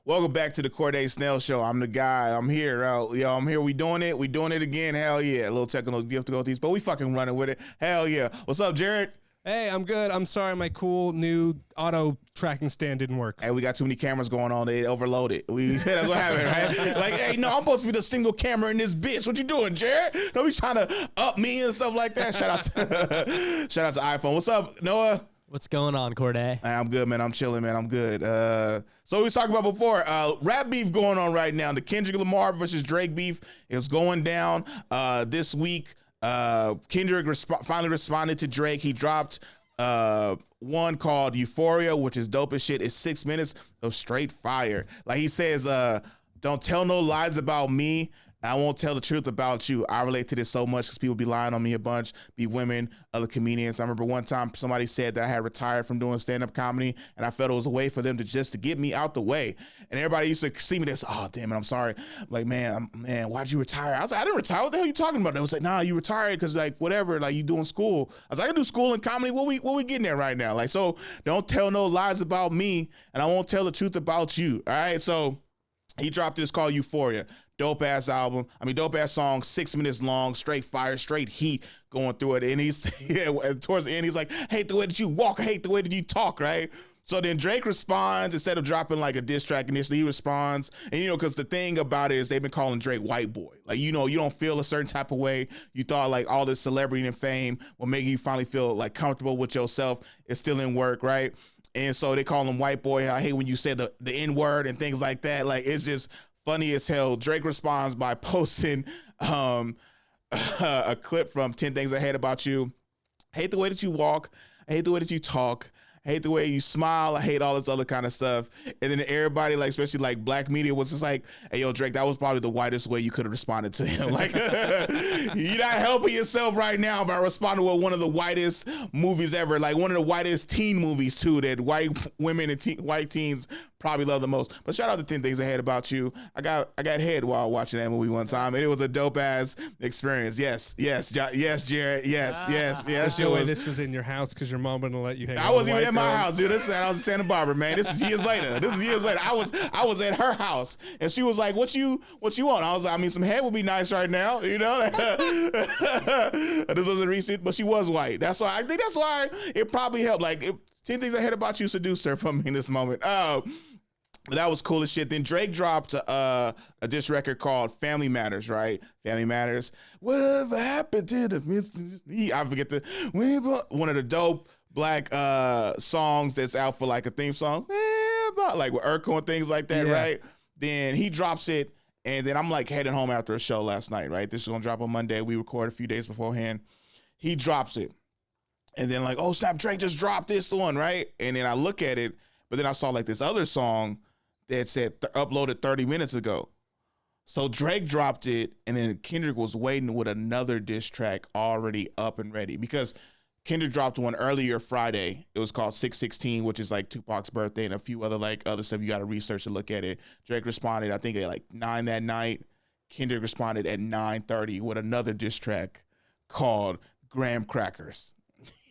Welcome back to the Corde Snell Show. I'm the guy. I'm here. I'm here. We doing it. We doing it again. Hell yeah. A little technical difficulties, but we fucking running with it. Hell yeah. What's up, Jared? Hey, I'm good. I'm sorry my cool new auto tracking stand didn't work. Hey, we got too many cameras going on. They overloaded. That's what happened, right? Like, hey, no, I'm supposed to be the single camera in this bitch. What you doing, Jared? Don't be trying to up me and stuff like that. Shout out to iPhone. What's up, Noah? What's going on, Corde? I'm good, man. I'm chilling, man. I'm good. So we was talking about before, rap beef going on right now. The Kendrick Lamar versus Drake beef is going down this week. Kendrick finally responded to Drake. He dropped one called Euphoria, which is dope as shit. It's 6 minutes of straight fire. Like he says, don't tell no lies about me. I won't tell the truth about you. I relate to this so much because people be lying on me a bunch, be women, other comedians. I remember one time somebody said that I had retired from doing stand-up comedy, and I felt it was a way for them to get me out the way. And everybody used to see me this, oh, damn it, I'm sorry. Like, man, why'd you retire? I was like, I didn't retire. What the hell are you talking about? They was like, nah, you retired because, like, whatever, like, you doing school. I was like, I do school and comedy. What we getting at right now? Like, so don't tell no lies about me, and I won't tell the truth about you, all right? So he dropped this called Euphoria. Dope ass album. Dope ass song, 6 minutes long, straight fire, straight heat going through it. And he's towards the end, he's like, I hate the way that you walk, I hate the way that you talk, right? So then Drake responds, instead of dropping like a diss track initially, he responds. And because the thing about it is they've been calling Drake white boy. Like, you don't feel a certain type of way. You thought like all this celebrity and fame will make you finally feel like comfortable with yourself. It's still in work, right? And so they call him white boy. I hate when you say the N-word and things like that. Like, it's just funny as hell. Drake responds by posting a clip from 10 Things I Hate About You. I hate the way that you walk. I hate the way that you talk. I hate the way you smile. I hate all this other kind of stuff. And then everybody, like, especially like black media, was just like, hey, yo, Drake, that was probably the whitest way you could have responded to him. Like, you're not helping yourself right now by responding with one of the whitest movies ever. Like one of the whitest teen movies, too, that white women and white teens probably love the most. But shout out to 10 Things I Hate About You. I got head while watching that movie one time, and it was a dope ass experience. Yes, Jared. Yes. There's no way this was in your house because your mom wouldn't let you hang out. I wasn't even in my house, dude. I was in Santa Barbara, man. This is years later. I was at her house, and she was like, "What you want?" I was like, some head would be nice right now, This wasn't recent, but she was white. I think that's why it probably helped. Like, 10 Things I Hate About You seduced her from me in this moment. That was cool as shit. Then Drake dropped a diss record called Family Matters, right? Family Matters. Whatever happened to the I forget one of the dope black songs that's out for like a theme song. About like with Urkel and things like that, right? Then he drops it, and then I'm like heading home after a show last night, right? This is gonna drop on Monday. We record a few days beforehand. He drops it. And then like, oh snap, Drake just dropped this one, right? And then I look at it, but then I saw like this other song that said uploaded 30 minutes ago. So Drake dropped it, and then Kendrick was waiting with another diss track already up and ready, because Kendrick dropped one earlier Friday. It was called 616, which is like Tupac's birthday, and a few other stuff you got to research to look at it. Drake responded, I think at like 9 that night. Kendrick responded at 9:30 with another diss track called Graham Crackers.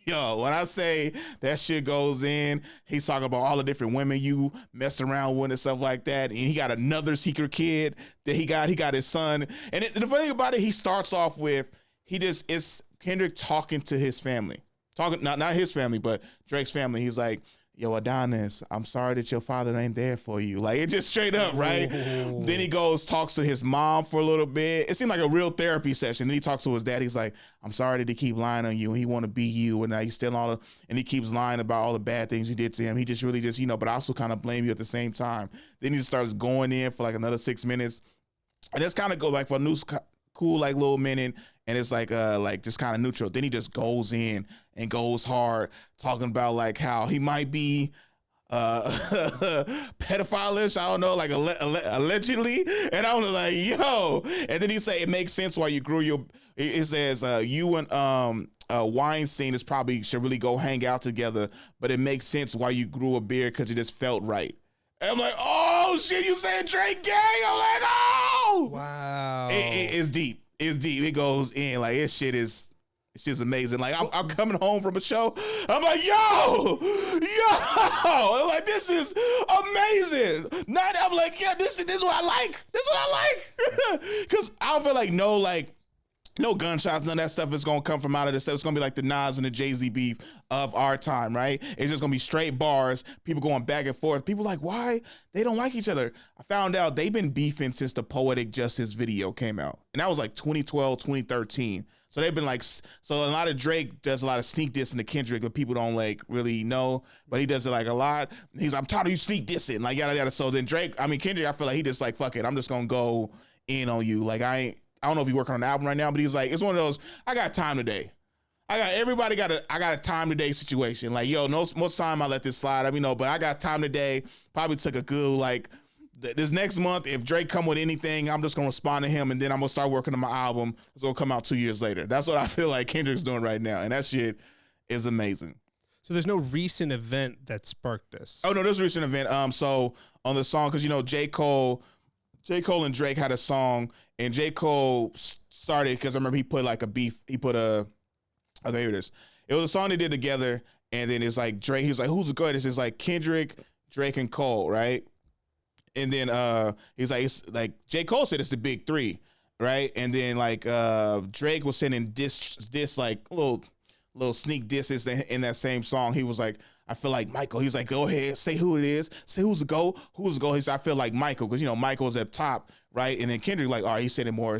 Yo, when I say that shit goes in, he's talking about all the different women you messed around with and stuff like that. And he got another secret kid that he got his son. And the funny thing about it, he starts off with, it's Kendrick talking to his family. Not his family, but Drake's family. He's like, yo, Adonis, I'm sorry that your father ain't there for you. Like, it just straight up, right? Ooh. Then he talks to his mom for a little bit. It seemed like a real therapy session. Then he talks to his dad. He's like, I'm sorry that he keep lying on you, and he want to be you, and now he's still and he keeps lying about all the bad things you did to him. He just really but I also kind of blame you at the same time. Then he just starts going in for like another 6 minutes. And that's kind of go like for a new cool like little minute, and it's like just kind of neutral. Then he just goes in and goes hard, talking about like how he might be pedophile-ish, I don't know, like allegedly. And I was like, yo. And then he say it makes sense why you grew it says you and Weinstein should really go hang out together, but it makes sense why you grew a beard, because it just felt right. And I'm like, oh shit, you saying Drake gay? I'm like, oh wow. It's deep. It's deep. It goes in like, this shit is It's just amazing. Like I'm coming home from a show. I'm like, yo. I'm like, this is amazing. Not I'm like, yeah, this is what I like. This is what I like. Cause I don't feel like no gunshots, none of that stuff is gonna come from out of this stuff. It's gonna be like the Nas and the Jay-Z beef of our time, right? It's just gonna be straight bars, people going back and forth. People like, why? They don't like each other. I found out they've been beefing since the Poetic Justice video came out. And that was like 2012, 2013. So they've been like, so a lot of Drake does a lot of sneak diss into Kendrick, but people don't like really know, but he does it like a lot. He's like, I'm tired of you sneak dissing, like yada yada. So then Kendrick, I feel like he just like, fuck it, I'm just gonna go in on you. Like I don't know if he's working on an album right now, but he's like, it's one of those, I got time today. I got a time today situation. Like, yo, most time I let this slide, but I got time today. Probably took a good, like, this next month, if Drake come with anything, I'm just gonna respond to him, and then I'm gonna start working on my album. It's gonna come out 2 years later. That's what I feel like Kendrick's doing right now, and that shit is amazing. So there's no recent event that sparked this? Oh, no, there's a recent event. So on the song, because, J. Cole and Drake had a song, and J. Cole started, because I remember he put like a beef, okay, here it is. It was a song they did together, and then it's like Drake, he was like, who's the greatest? It's like Kendrick, Drake, and Cole, right? And then he's like, it's like J. Cole said it's the big three, right? And then like Drake was sending diss like little sneak disses in that same song. He was like, I feel like Michael. He's like, go ahead, say who it is, say who's the GOAT, who's the GOAT. He said, I feel like Michael, because Michael's at top, right? And then Kendrick like, all right, he's sending more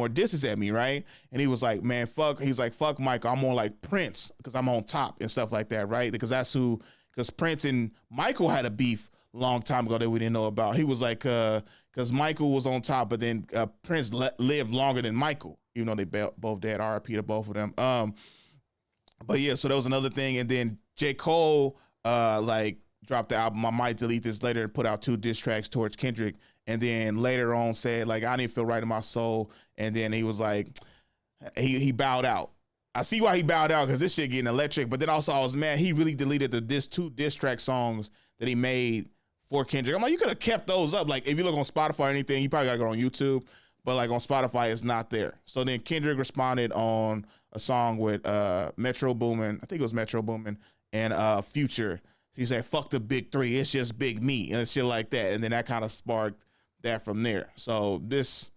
disses at me, right? And he was like, man, fuck. He's like, fuck Michael. I'm more like Prince because I'm on top and stuff like that, right? Because because Prince and Michael had a beef long time ago that we didn't know about. He was like, because Michael was on top, but then Prince lived longer than Michael, even though they both dead. R.I.P. to both of them. But yeah, so that was another thing. And then J. Cole like dropped the album I Might Delete This Later and put out 2 diss tracks towards Kendrick. And then later on said like, I didn't feel right in my soul. And then he was like, he bowed out. I see why he bowed out, because this shit getting electric. But then also I was mad he really deleted the 2 diss track songs that he made for Kendrick. I'm like, you could have kept those up. Like if you look on Spotify or anything, you probably gotta go on YouTube. But like on Spotify, it's not there. So then Kendrick responded on a song with Metro Boomin. I think it was Metro Boomin and Future. He said, fuck the big three. It's just big me and shit like that. And then that kind of sparked that from there. So this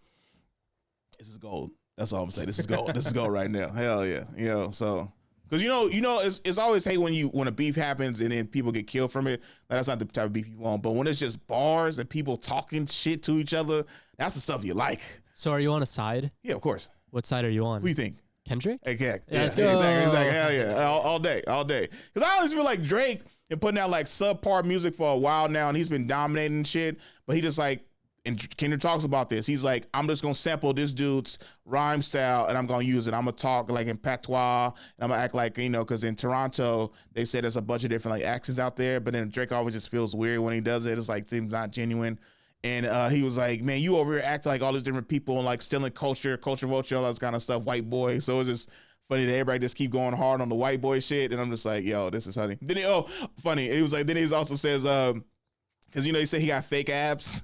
is gold. That's all I'm saying. This is gold. This is gold right now. Hell yeah. So because it's always hate when a beef happens and then people get killed from it. Like, that's not the type of beef you want. But when it's just bars and people talking shit to each other, that's the stuff you like. So are you on a side? Yeah, of course. What side are you on? Who do you think? Kendrick? Okay. Yeah, let's go. Exactly. Hell yeah. All day. Because I always feel like Drake been putting out like subpar music for a while now, and he's been dominating and shit. But he just like, and Kendrick talks about this. He's like, I'm just gonna sample this dude's rhyme style and I'm gonna use it. I'm gonna talk like in patois and I'm gonna act like, because in Toronto they said there's a bunch of different like accents out there, but then Drake always just feels weird when he does it. It's like seems not genuine. And he was like, man, you over here acting like all these different people and like stealing culture vulture, all that kind of stuff, white boy. So it's just funny that everybody just keep going hard on the white boy shit. And I'm just like, yo, this is funny. Then funny. It was like, then he also says, because he said he got fake abs.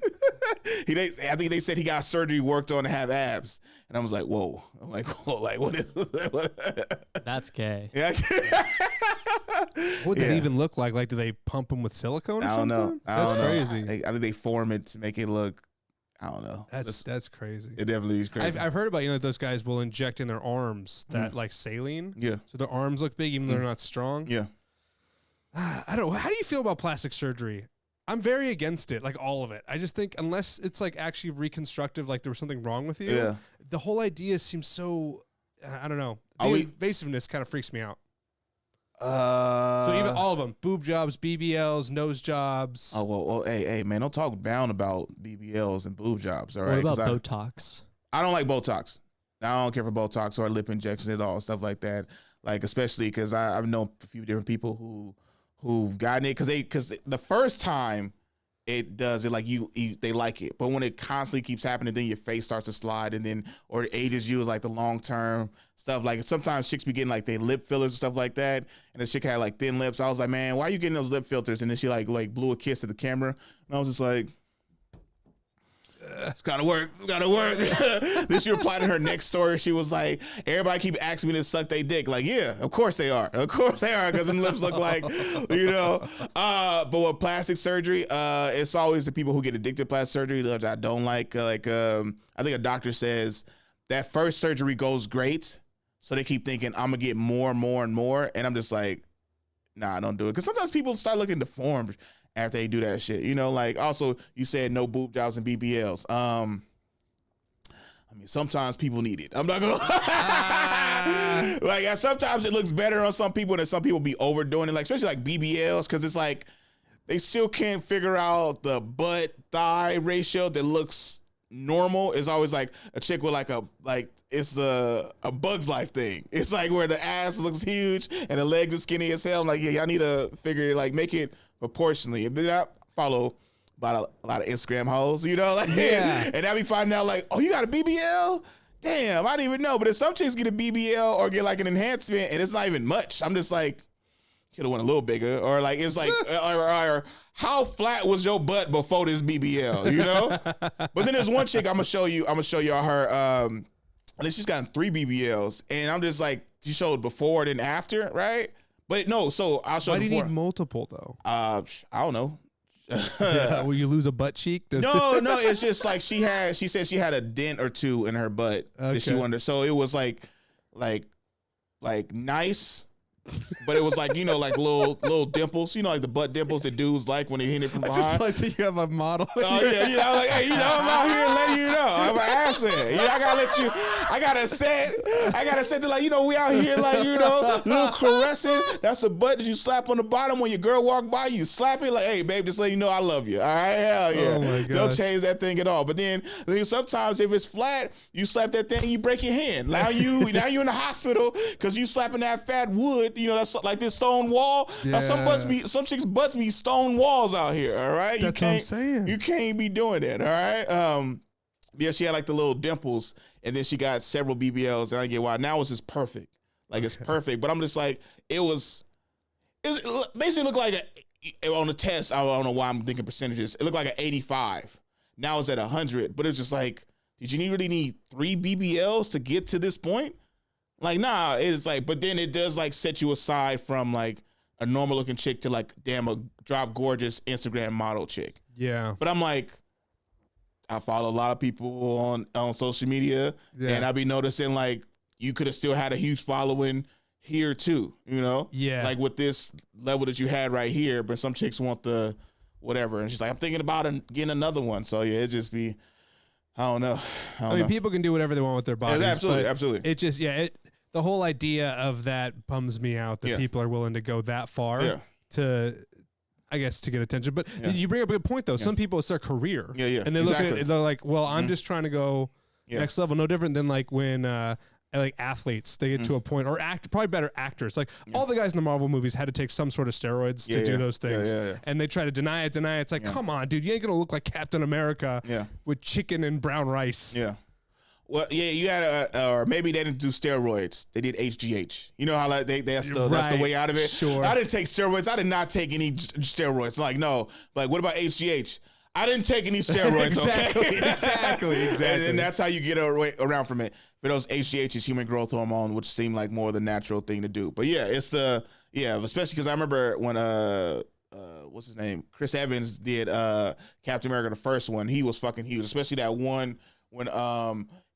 I think they said he got surgery worked on to have abs, and I was like, whoa. I'm like, whoa, like what is that? That's gay. Yeah. What would that even look like? Like, do they pump them with silicone or something? I don't know. That's crazy. I think they form it to make it look. I don't know. That's crazy. It definitely is crazy. I've heard about those guys will inject in their arms that like saline. Yeah. So their arms look big even though they're not strong. Yeah. I don't know. How do you feel about plastic surgery? I'm very against it, like all of it. I just think unless it's like actually reconstructive, like there was something wrong with you, the whole idea seems so, I don't know. The invasiveness kind of freaks me out. So even all of them, boob jobs, BBLs, nose jobs. Oh, well, hey, man, don't talk down about BBLs and boob jobs, all right? What about Botox? I don't like Botox. I don't care for Botox or lip injections at all, stuff like that. Like, especially because I've known a few different people who've gotten it because the first time it does it, like they like it, but when it constantly keeps happening, then your face starts to slide, and then or it ages you, like the long term stuff. Like sometimes chicks be getting like they lip fillers and stuff like that, and the chick had like thin lips. I was like, man, why are you getting those lip filters? And then she like blew a kiss at the camera, and I was just like, It's gotta work. Then she replied to her next story. She was like, everybody keep asking me to suck their dick. Like, yeah, of course they are. Because them lips look like, but with plastic surgery, it's always the people who get addicted to plastic surgery that I don't like. I think a doctor says that first surgery goes great. So they keep thinking, I'm gonna get more and more and more. And I'm just like, nah, don't do it. Because sometimes people start looking deformed after they do that shit. Also, you said no boob jobs and BBLs. Sometimes people need it. I'm not gonna lie. Sometimes it looks better on some people, and some people be overdoing it. Especially BBLs, because it's they still can't figure out the butt thigh ratio that looks normal. It's always a chick with it's a Bug's Life thing. It's where the ass looks huge and the legs are skinny as hell. I'm like, yeah, y'all need to figure make it proportionally. But I follow about a lot of Instagram hoes, Yeah. And I be finding out oh, you got a BBL? Damn, I didn't even know. But if some chicks get a BBL or get an enhancement and it's not even much, I'm just could have went a little bigger, or or how flat was your butt before this BBL, But then there's one chick I'm gonna show y'all her. And then she's gotten 3 BBLs, and I'm just she showed before and then after, right? But no, so I'll show. Why do you before. need multiple though? I don't know. Will you lose a butt cheek? No, it's just she said she had a dent or 2 in her butt that she wanted. So it was like nice. But it was little dimples, the butt dimples that dudes like when they hit it from behind. I just like that you have a model. Oh yeah, hey, I'm out here letting you know. I'm an asset. I gotta set that we out here little caressing. That's the butt that you slap on the bottom when your girl walk by. You slap it hey babe, just let you know I love you. All right, hell yeah. Oh my God. Don't change that thing at all. But then sometimes if it's flat, you slap that thing, you break your hand. Now you in the hospital because you slapping that fat wood. That's like this stone wall. Yeah. Some chicks' butts be stone walls out here. All right, that's what I'm saying. You can't be doing that. All right. Yeah, she had the little dimples, and then she got several BBLs, and I get why. Now it's just perfect. It's perfect. But I'm just it basically looked on the test. I don't know why I'm thinking percentages. It looked like an 85. Now it's at 100. But it's just did you really need 3 BBLs to get to this point? Nah, it's but then it does set you aside from a normal looking chick to damn a drop gorgeous Instagram model chick. Yeah. But I'm I follow a lot of people on social media, and I be noticing you could have still had a huge following here too, Yeah. With this level that you had right here, but some chicks want the whatever, and she's I'm thinking about getting another one. So yeah, it just be, I don't know. I mean, people can do whatever they want with their bodies. Yeah, absolutely. It just, the whole idea of that bums me out that people are willing to go that far to, I guess, to get attention. But you bring up a good point though. Some people, it's their career. Yeah. And they look at it, they're like, well, I'm just trying to go next level. No different than when athletes, they get to a point, or probably better actors. All the guys in the Marvel movies had to take some sort of steroids to do those things. And they try to deny it. It's come on, dude, you ain't going to look like Captain America with chicken and brown rice. Yeah. Well, yeah, you had or maybe they didn't do steroids. They did HGH. You know how that's the way out of it. Sure. I didn't take steroids. I did not take any steroids. No. What about HGH? I didn't take any steroids. Exactly. Okay. Exactly. And that's how you get around from it. For those HGH is human growth hormone, which seemed like more the natural thing to do. But yeah, it's especially because I remember when what's his name? Chris Evans did Captain America, the first one. He was fucking huge, especially that one when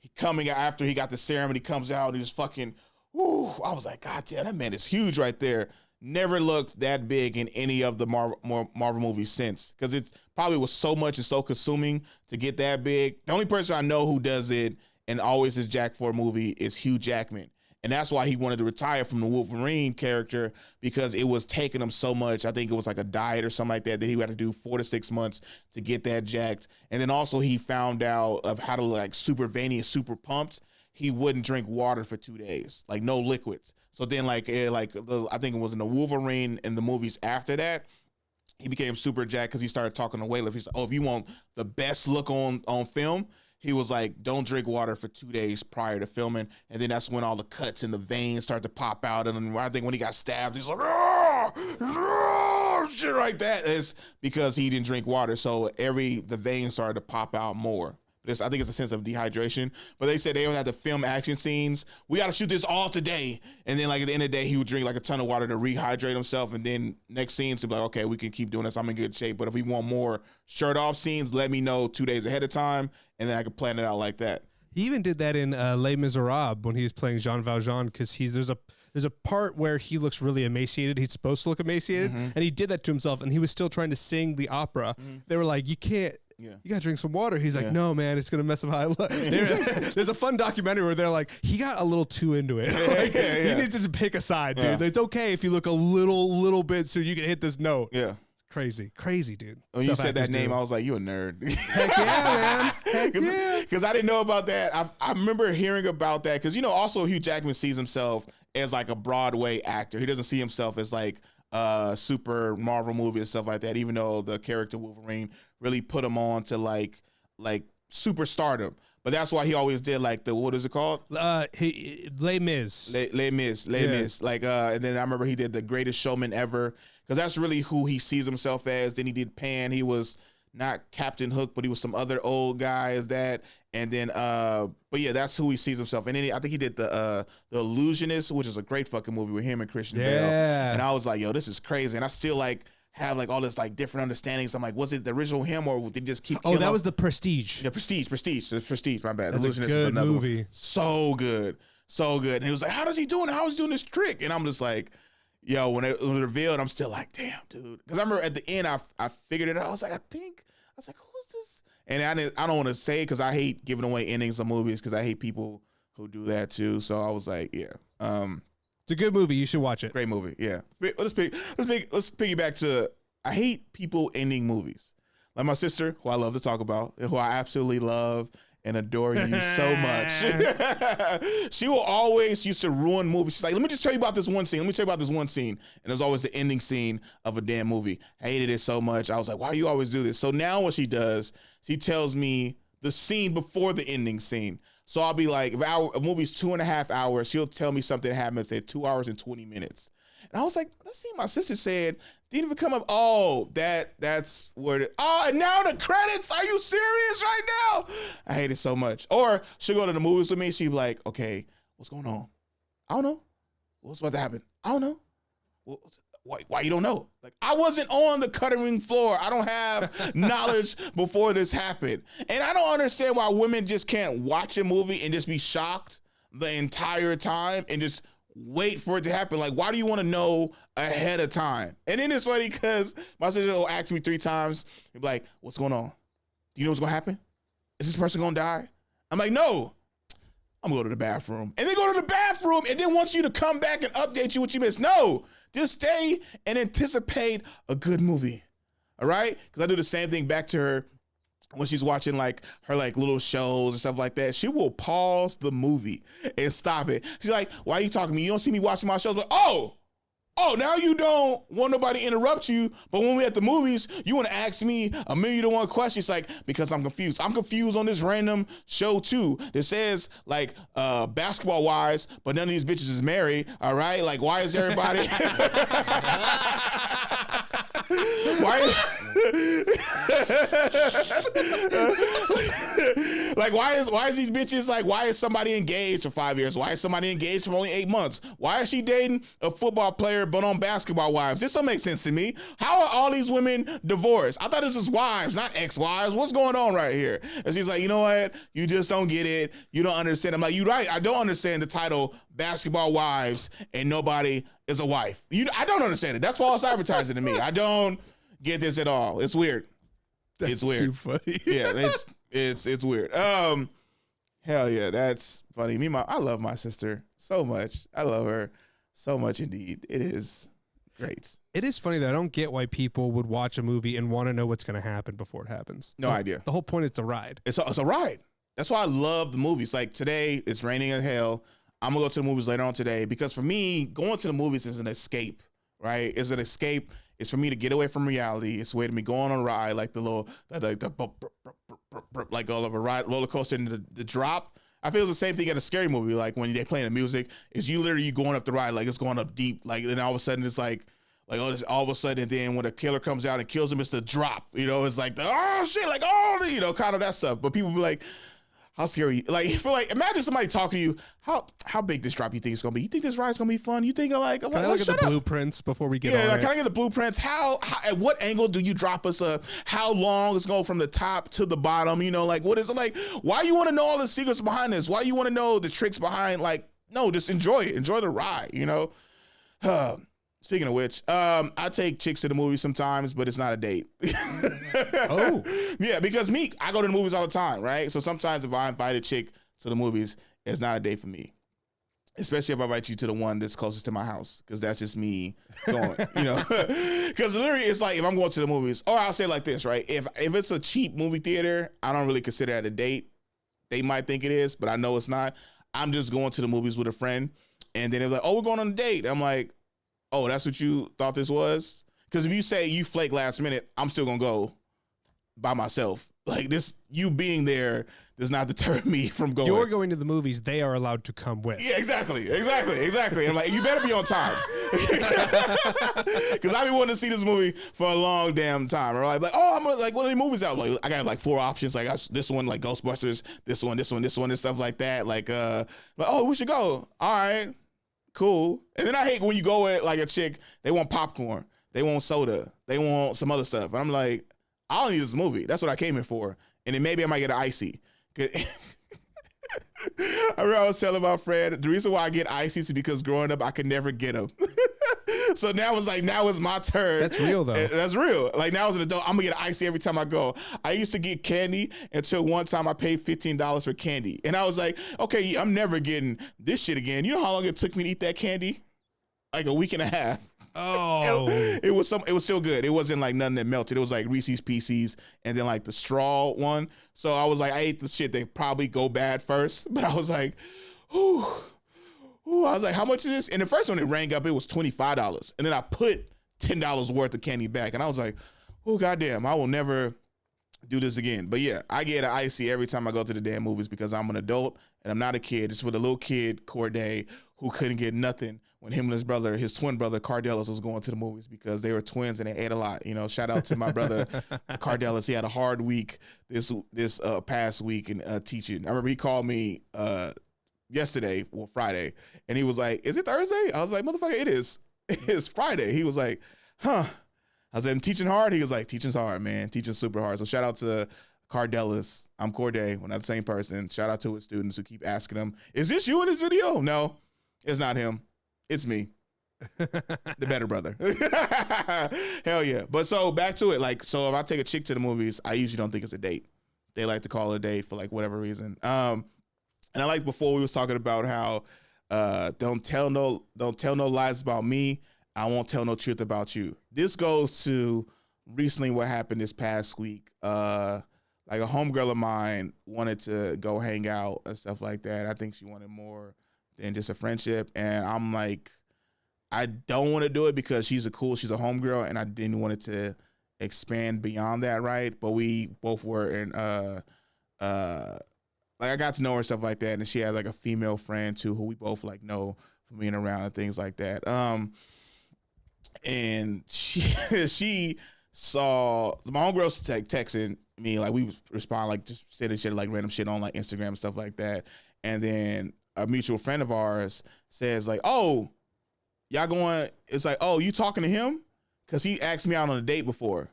he coming after he got the serum and he comes out and he's fucking, whoo, I was like, God damn, that man is huge right there. Never looked that big in any of the Marvel movies since, because it probably was so much and so consuming to get that big. The only person I know who does it and always is Jack for a movie is Hugh Jackman. And that's why he wanted to retire from the Wolverine character, because it was taking him so much. I think it was a diet or something like that he had to do 4 to 6 months to get that jacked. And then also he found out of how to look super veiny and super pumped. He wouldn't drink water for 2 days, no liquids. So then I think it was in the Wolverine and the movies after that, he became super jacked because he started talking to weightlifters. He's if you want the best look on film, he was don't drink water for 2 days prior to filming. And then that's when all the cuts in the veins start to pop out. And then I think when he got stabbed, he's shit like that. Is because he didn't drink water. So the veins started to pop out more. I think it's a sense of dehydration. But they said they don't have to film action scenes. We got to shoot this all today. And then like at the end of the day, he would drink like a ton of water to rehydrate himself. And then next scene to be like, okay, we can keep doing this. I'm in good shape. But if we want more shirt off scenes, let me know 2 days ahead of time. And then I can plan it out like that. He even did that in Les Miserables when he was playing Jean Valjean, because there's a part where he looks really emaciated. He's supposed to look emaciated, and he did that to himself, and he was still trying to sing the opera. They were like, you can't. Yeah. You gotta drink some water. He's like, no, man, it's gonna mess up how I look. There's a fun documentary where they're like, he got a little too into it. Like, you need to pick a side, dude. It's okay if you look a little bit so you can hit this note. Yeah. Crazy, dude. When you said that name, I was like, you a nerd. Heck yeah, man. Heck yeah. Because I didn't know about that. I remember hearing about that. Because, also Hugh Jackman sees himself as like a Broadway actor. He doesn't see himself as like super Marvel movie and stuff like that, even though the character Wolverine really put him on to like superstardom. But that's why he always did like what is it called? Les Mis. Les Mis. Like, and then I remember he did The Greatest Showman Ever, because that's really who he sees himself as. Then he did Pan. He was not Captain Hook, but he was some other old guy as that. And then, but yeah, that's who he sees himself. And then I think he did the Illusionist, which is a great fucking movie with him and Christian Bale. And I was like, yo, this is crazy. And I still like have like all this like different understandings. I'm like, was it the original him, or did they just keep? Oh, that was The Prestige. The Prestige. My bad. That's Illusionist a good is another movie. One. So good. And he was like, how does he doing? How is he doing this trick? And I'm just like, yo, when it was revealed, I'm still like, damn, dude. Because I remember at the end, I figured it out. I was like, who's this? And I don't want to say, because I hate giving away endings of movies, because I hate people who do that too. So I was like, yeah. It's a good movie. You should watch it. Great movie. Yeah. Let's piggyback to, I hate people ending movies. Like my sister, who I love to talk about, and who I absolutely love and adore you so much. She will always used to ruin movies. She's like, let me just tell you about this one scene. And it was always the ending scene of a damn movie. I hated it so much. I was like, why do you always do this? So now what she does, she tells me the scene before the ending scene. So I'll be like, if a movie's 2.5 hours, she'll tell me something happens at 2 hours and 20 minutes. And I was like, let's see, my sister said, didn't even come up. Oh, that's where and now the credits. Are you serious right now? I hate it so much. Or she'll go to the movies with me. She'll be like, okay, what's going on? I don't know. What's about to happen? I don't know. Why you don't know? Like, I wasn't on the cutting room floor. I don't have knowledge before this happened. And I don't understand why women just can't watch a movie and just be shocked the entire time and just wait for it to happen. Like, why do you want to know ahead of time? And then it's funny because my sister will ask me 3 times and be like, what's going on? Do you know what's going to happen? Is this person going to die? I'm like, no. I'm going to go to the bathroom. And then go to the bathroom and then wants you to come back and update you what you missed. No. Just stay and anticipate a good movie. All right? Because I do the same thing back to her when she's watching like her like little shows and stuff like that. She will pause the movie and stop it. She's like, why are you talking to me? You don't see me watching my shows. But now you don't want nobody to interrupt you. But when we're at the movies, you want to ask me 1,000,001 questions. Like, because I'm confused. I'm confused on this random show too that says like Basketball Wives, but none of these bitches is married. All right. Like, why is everybody why is these bitches like, why is somebody engaged for 5 years? Why is somebody engaged for only 8 months? Why is she dating a football player but on Basketball Wives? This don't make sense to me. How are all these women divorced? I thought this was wives, not ex-wives. What's going on right here? And she's like, you know what? You just don't get it. You don't understand. I'm like, you're right. I don't understand the title Basketball Wives and nobody is a wife. I don't understand it. That's false advertising to me. I don't get this at all. It's weird. It's weird. Too funny. Yeah, it's weird. Hell yeah, that's funny. I love my sister so much. I love her so much indeed. It is great. It is funny that I don't get why people would watch a movie and want to know what's going to happen before it happens. No idea. The whole point is a ride. It's a ride. That's why I love the movies. Like today, it's raining as hell. I'm gonna go to the movies later on today because for me, going to the movies is an escape. Right? It's an escape. It's for me to get away from reality. It's a way to me going on a ride, like the little, like all of a ride, roller coaster, and the drop. I feel it's the same thing at a scary movie. Like when they playing the music, it's you literally going up the ride, like it's going up deep. Like then all of a sudden it's like Like, oh, this, all of a sudden, then when the killer comes out and kills him, it's the drop. You know, it's like, oh, shit, like, oh, you know, kind of that stuff. But people be like, how scary? Like, feel like, imagine somebody talking to you, how big this drop you think it's going to be? You think this ride's going to be fun? You think, like, can I look at the blueprints before we get on like, it? can I get the blueprints? How, at what angle do you drop us? How long it's going from the top to the bottom? You know, like, what is it like? Why you want to know all the secrets behind this? Why you want to know the tricks behind, like, no, just enjoy it. Enjoy the ride, you know? Speaking of which, I take chicks to the movies sometimes, but it's not a date. Oh. Yeah, because I go to the movies all the time, right? So sometimes if I invite a chick to the movies, it's not a date for me. Especially if I invite you to the one that's closest to my house, because that's just me going, you know? Because literally, it's like if I'm going to the movies, or I'll say it like this, right? If it's a cheap movie theater, I don't really consider it a date. They might think it is, but I know it's not. I'm just going to the movies with a friend, and then they're like, oh, we're going on a date. I'm like, oh, that's what you thought this was? Because if you say you flake last minute, I'm still going to go by myself. Like this, you being there does not deter me from going. You're going to the movies. They are allowed to come with. Yeah, exactly. I'm like, you better be on time. Because I've been wanting to see this movie for a long damn time. Or like, oh, I'm gonna, like, what are the movies out? Like, I got like 4 options. Like this one, like Ghostbusters, this one, and stuff like that. Like, oh, we should go. All right. Cool. And then I hate when you go with like a chick, they want popcorn, they want soda, they want some other stuff. And I'm like, I don't need this movie. That's what I came here for. And then maybe I might get an icy. I remember I was telling my friend, the reason why I get ices is because growing up, I could never get them. So now it's my turn. That's real though. That's real. Like now as an adult, I'm gonna get an icy every time I go. I used to get candy until one time I paid $15 for candy. And I was like, okay, I'm never getting this shit again. You know how long it took me to eat that candy? Like a week and a half. Oh, it was still good. It wasn't like nothing that melted. It was like Reese's Pieces and then like the straw one. So I was like, I ate the shit that probably go bad first, but I was like, ooh, I was like, how much is this? And the first one it rang up, it was $25. And then I put $10 worth of candy back. And I was like, oh, goddamn, I will never do this again. But yeah, I get an icy every time I go to the damn movies because I'm an adult and I'm not a kid. It's for the little kid, Corde, who couldn't get nothing when him and his twin brother, Cardellis, was going to the movies because they were twins and they ate a lot. You know, shout out to my brother, Cardellis. He had a hard week this past week in teaching. I remember he called me Friday, and he was like, is it Thursday? I was like, motherfucker, it is. It's Friday. He was like, huh. I was like, I'm teaching hard? He was like, teaching's hard, man. Teaching's super hard. So shout out to Cardellis. I'm Corde. We're not the same person. Shout out to his students who keep asking him, is this you in this video? No, it's not him. It's me. The better brother. Hell yeah. But so back to it. Like, so if I take a chick to the movies, I usually don't think it's a date. They like to call it a date for like whatever reason. And I like before we was talking about how don't tell no lies about me. I won't tell no truth about you. This goes to recently what happened this past week. Like a homegirl of mine wanted to go hang out and stuff like that. I think she wanted more than just a friendship. And I'm like, I don't want to do it because she's a homegirl and I didn't want it to expand beyond that, right? But we both were in like I got to know her, stuff like that, and she had like a female friend too who we both like know from being around and things like that. And she saw my homegirl texting me, like we respond like just saying shit like random shit on like Instagram and stuff like that. And then a mutual friend of ours says like, oh, y'all going, it's like, oh, you talking to him? Cause he asked me out on a date before.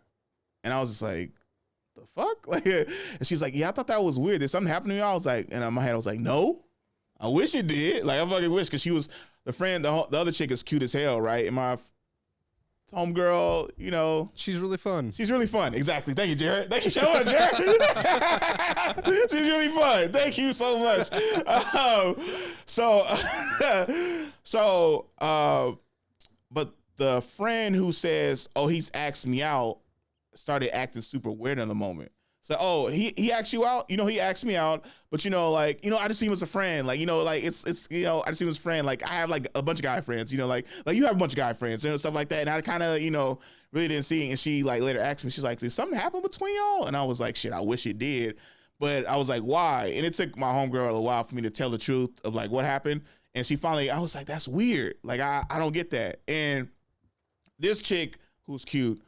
And I was just like, the fuck? Like, and she's like, yeah, I thought that was weird. Did something happen to you? I was like, and in my head, I was like, no, I wish it did. Like, I fucking wish, cause she was the friend, the other chick is cute as hell, right? And my homegirl, you know, she's really fun. She's really fun. Exactly. Thank you, Jared. Thank you, Jared. She's really fun. Thank you so much. But the friend who says, oh, he's asked me out, started acting super weird in the moment. So, oh, he asked you out? You know, he asked me out, but you know, like, you know, I just see him as a friend. Like, you know, like it's, you know, I just see him as a friend. Like, I have like a bunch of guy friends, you know, like you have a bunch of guy friends and stuff like that. And I kind of, you know, really didn't see it. And she like later asked me, she's like, did something happen between y'all? And I was like, shit, I wish it did. But I was like, why? And it took my homegirl a while for me to tell the truth of like what happened. And she finally, I was like, that's weird. Like, I don't get that. And this chick who's cute,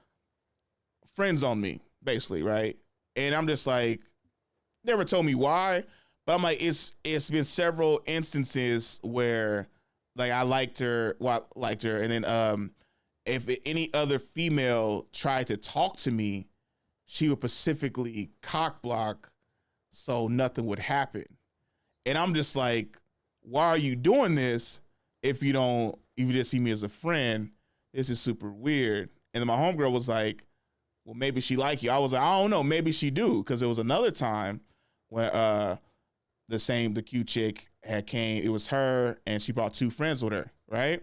friends on me, basically, right? And I'm just like, never told me why, but I'm like, it's been several instances where like I liked her, and then if any other female tried to talk to me, she would specifically cock block so nothing would happen. And I'm just like, why are you doing this if you just see me as a friend? This is super weird. And then my homegirl was like, well, maybe she like you. I was like, I don't know, maybe she do. Because there was another time where the cute chick came. It was her, and she brought 2 friends with her, right?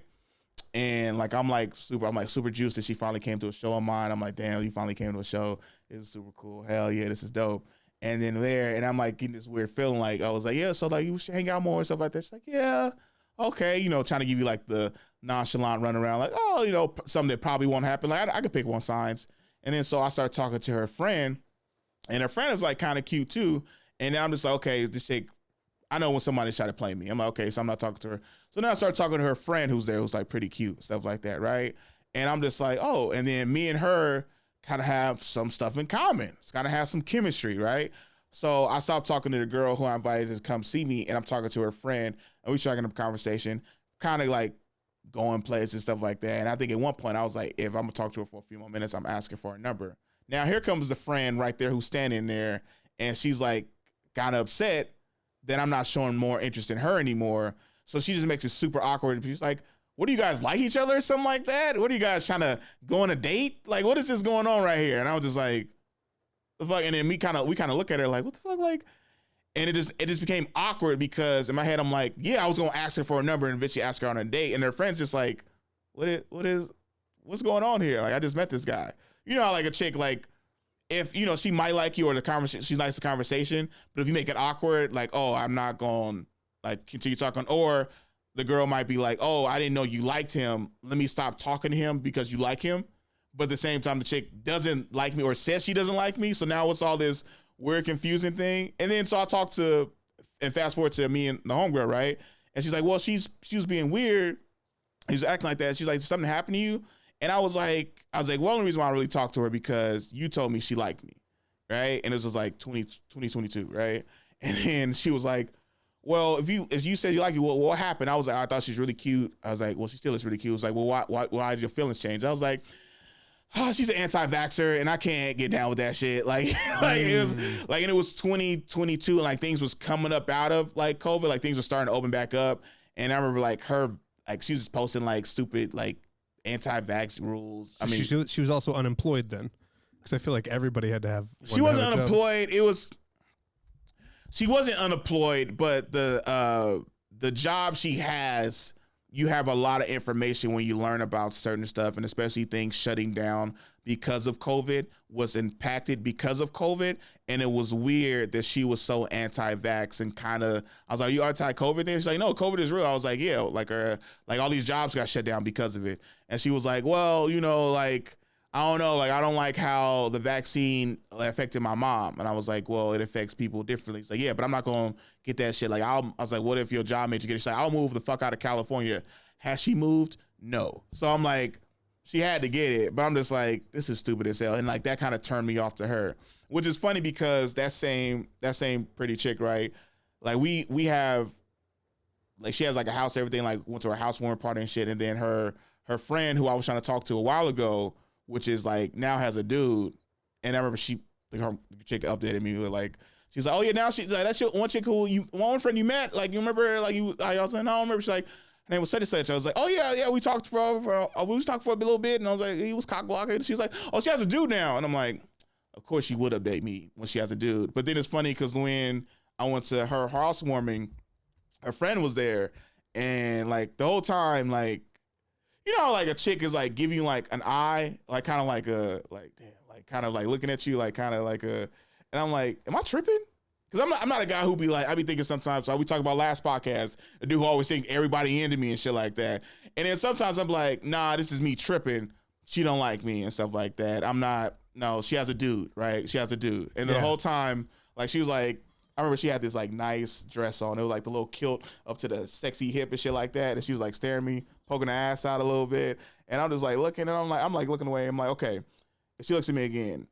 And like I'm super juiced that she finally came to a show of mine. I'm like, damn, you finally came to a show. This is super cool. Hell yeah, this is dope. And then and I'm like getting this weird feeling, like I was like, yeah, so like you should hang out more and stuff like that. She's like, yeah, okay, trying to give you like the nonchalant run around, like, oh, something that probably won't happen. Like I could pick one signs. And then so I started talking to her friend, and her friend is like kind of cute too. And then I'm just like, okay, this chick, I know when somebody's trying to play me. I'm like, okay, so I'm not talking to her. So then I started talking to her friend who's there, who's like pretty cute, stuff like that, right? And I'm just like, oh, and then me and her kind of have some stuff in common. It's kind of have some chemistry, right? So I stopped talking to the girl who I invited to come see me, and I'm talking to her friend, and we striking up a conversation, kind of like going places and stuff like that. And I think at one point I was like, if I'm gonna talk to her for a few more minutes, I'm asking for a number. Now here comes the friend right there who's standing there, and she's like kind of upset that I'm not showing more interest in her anymore. So she just makes it super awkward. She's like, what do you guys like each other or something like that? What are you guys trying to go on a date? Like, what is this going on right here? And I was just like, the fuck? And then we kind of look at her like, what the fuck? Like, and it just became awkward because in my head I'm like, yeah, I was gonna ask her for a number and eventually ask her on a date. And her friend's just like, what's going on here? Like, I just met this guy. How like a chick, like, if she might like you or the conversation, she likes the conversation, but if you make it awkward, like, oh, I'm not going like continue talking, or the girl might be like, oh, I didn't know you liked him. Let me stop talking to him because you like him. But at the same time, the chick doesn't like me or says she doesn't like me. So now it's all this weird, confusing thing. And then so I talked to, and fast forward to me and the homegirl, right? And she's like, well, she was being weird. He's acting like that. She's like, something happened to you? And I was like, well, the only reason why I really talked to her because you told me she liked me, right? And this was like 2022, right? And then she was like, well, if you said you like it, well, what happened? I was like, I thought she's really cute. I was like, well, she still is really cute. I was like, well, why did your feelings change? I was like, oh, she's an anti-vaxxer, and I can't get down with that shit. Like it was like, and it was 2022, and like things was coming up out of like COVID, like things were starting to open back up. And I remember like her, like she was posting like stupid like anti-vax rules. So I mean, she was also unemployed then, because I feel like everybody had to have. She wasn't unemployed. She wasn't unemployed, but the job she has, you have a lot of information when you learn about certain stuff, and especially things shutting down because of COVID was impacted because of COVID. And it was weird that she was so anti-vax and kind of, I was like, you anti-COVID there? She's like, no, COVID is real. I was like, yeah, like all these jobs got shut down because of it. And she was like, well, like, I don't know, like, I don't like how the vaccine affected my mom. And I was like, well, it affects people differently. She's like, yeah, but I'm not going to get that shit. Like, I was like, what if your job made you get it? She's like, I'll move the fuck out of California. Has she moved? No. So I'm like, she had to get it, but I'm just like, this is stupid as hell. And like, that kind of turned me off to her, which is funny because that same pretty chick, right? Like we have, like, she has like a house, everything, like went to her housewarming party and shit. And then her friend who I was trying to talk to a while ago, which is like now has a dude. And I remember her chick updated me with like, she's like, oh yeah, now she's like, that's your one chick who one friend you met, like you remember, like I was like, no, I remember. She's like, her name was such and such. I was like, oh yeah, we talked for a little bit, and I was like, he was cock blocking. She's like, oh, she has a dude now, and I'm like, of course she would update me when she has a dude. But then it's funny because when I went to her housewarming, her friend was there, and like the whole time, like, you know, like a chick is like giving you like an eye, like kind of like a like damn, like kind of like looking at you, like kind of like a, and I'm like, am I tripping? Because I'm not a guy who be like, I be thinking sometimes, like we talked about last podcast, a dude who always think everybody into me and shit like that. And then sometimes I'm like, nah, this is me tripping. She don't like me and stuff like that. I'm not, no, she has a dude, right? She has a dude. And the whole time, like she was like, I remember she had this like nice dress on. It was like the little kilt up to the sexy hip and shit like that. And she was like staring at me, poking her ass out a little bit. And I'm just like looking, and I'm like looking away. I'm like, okay, if she looks at me again,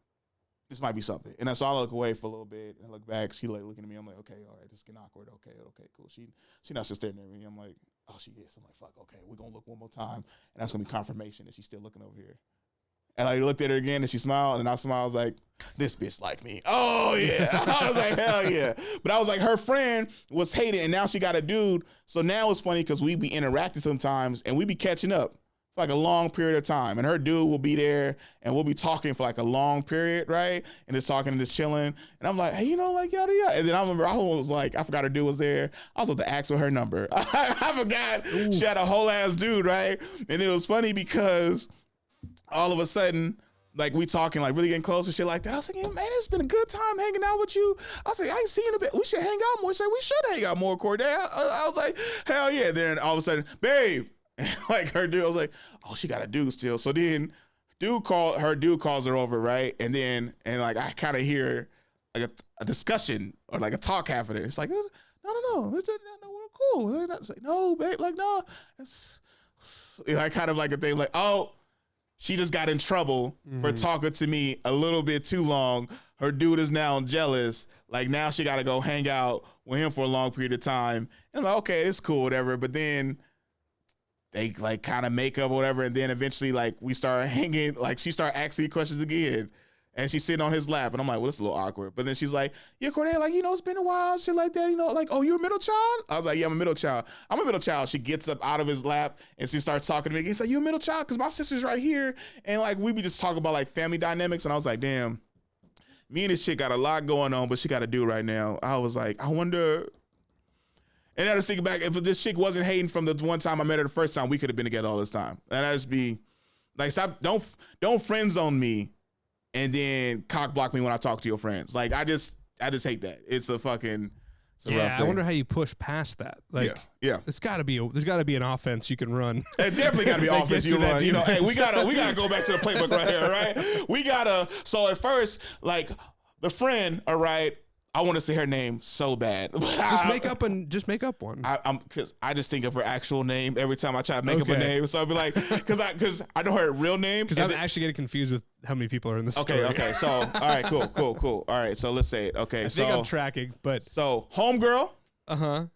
this might be something. And so I look away for a little bit and I look back. She like looking at me. I'm like, okay, all right, this is getting awkward. Okay, cool. She not just staring at me. I'm like, oh, she is. I'm like, fuck, okay, we're gonna look one more time. And that's gonna be confirmation that she's still looking over here. And I looked at her again and she smiled, and I smiled. I was like, this bitch like me. Oh yeah. I was like, hell yeah. But I was like, her friend was hating, and now she got a dude. So now it's funny because we be interacting sometimes and we be catching up for like a long period of time. And her dude will be there and we'll be talking for like a long period, right? And just talking and just chilling. And I'm like, hey, like yada yada. And then I remember I was like, I forgot her dude was there. I was about to ask for her number. I forgot. Ooh. She had a whole ass dude, right? And it was funny because all of a sudden, like we talking, like really getting close and shit like that. I was like, yeah, man, it's been a good time hanging out with you. I was like, I ain't seen you in a bit. We should hang out more. She said, we should hang out more, Corde. I was like, hell yeah. Then all of a sudden, babe, like her dude, I was like, oh, she got a dude still. So then her dude calls her over, right? And like I kind of hear like a discussion or like a talk happening. It's like, no, we're cool. It's like, no, babe, like, no. It's like kind of like a thing like, oh, she just got in trouble for talking to me a little bit too long. Her dude is now jealous. Like now she got to go hang out with him for a long period of time. And I'm like, okay, it's cool, whatever. But then they like kind of make up or whatever. And then eventually like we start hanging, like she started asking me questions again. And she's sitting on his lap. And I'm like, well, it's a little awkward. But then she's like, yeah, Corde, like, it's been a while, shit like that. Like, oh, you're a middle child? I was like, yeah, I'm a middle child. I'm a middle child. She gets up out of his lap and she starts talking to me again. She's like, you a middle child? Because my sister's right here. And like, we be just talking about like family dynamics. And I was like, damn, me and this chick got a lot going on, but she got to do right now. I was like, I wonder. And then I was thinking back, if this chick wasn't hating from the one time I met her the first time, we could have been together all this time. And I just be like, stop, don't friend zone me. And then cock block me when I talk to your friends. Like I just hate that. It's a fucking rough thing. I wonder how you push past that. Like yeah. There's gotta be an offense you can run. It definitely gotta be offense you run. Hey, we gotta go back to the playbook right here, right? So at first, like the friend, all right, I want to say her name so bad. Just make up one. Because I just think of her actual name every time I try to make up a name. So I'd be like, because I know her real name. Because I'm actually getting confused with how many people are in this story. Okay. So all right, cool. All right, so let's say it. Okay, I think I'm tracking, but so homegirl,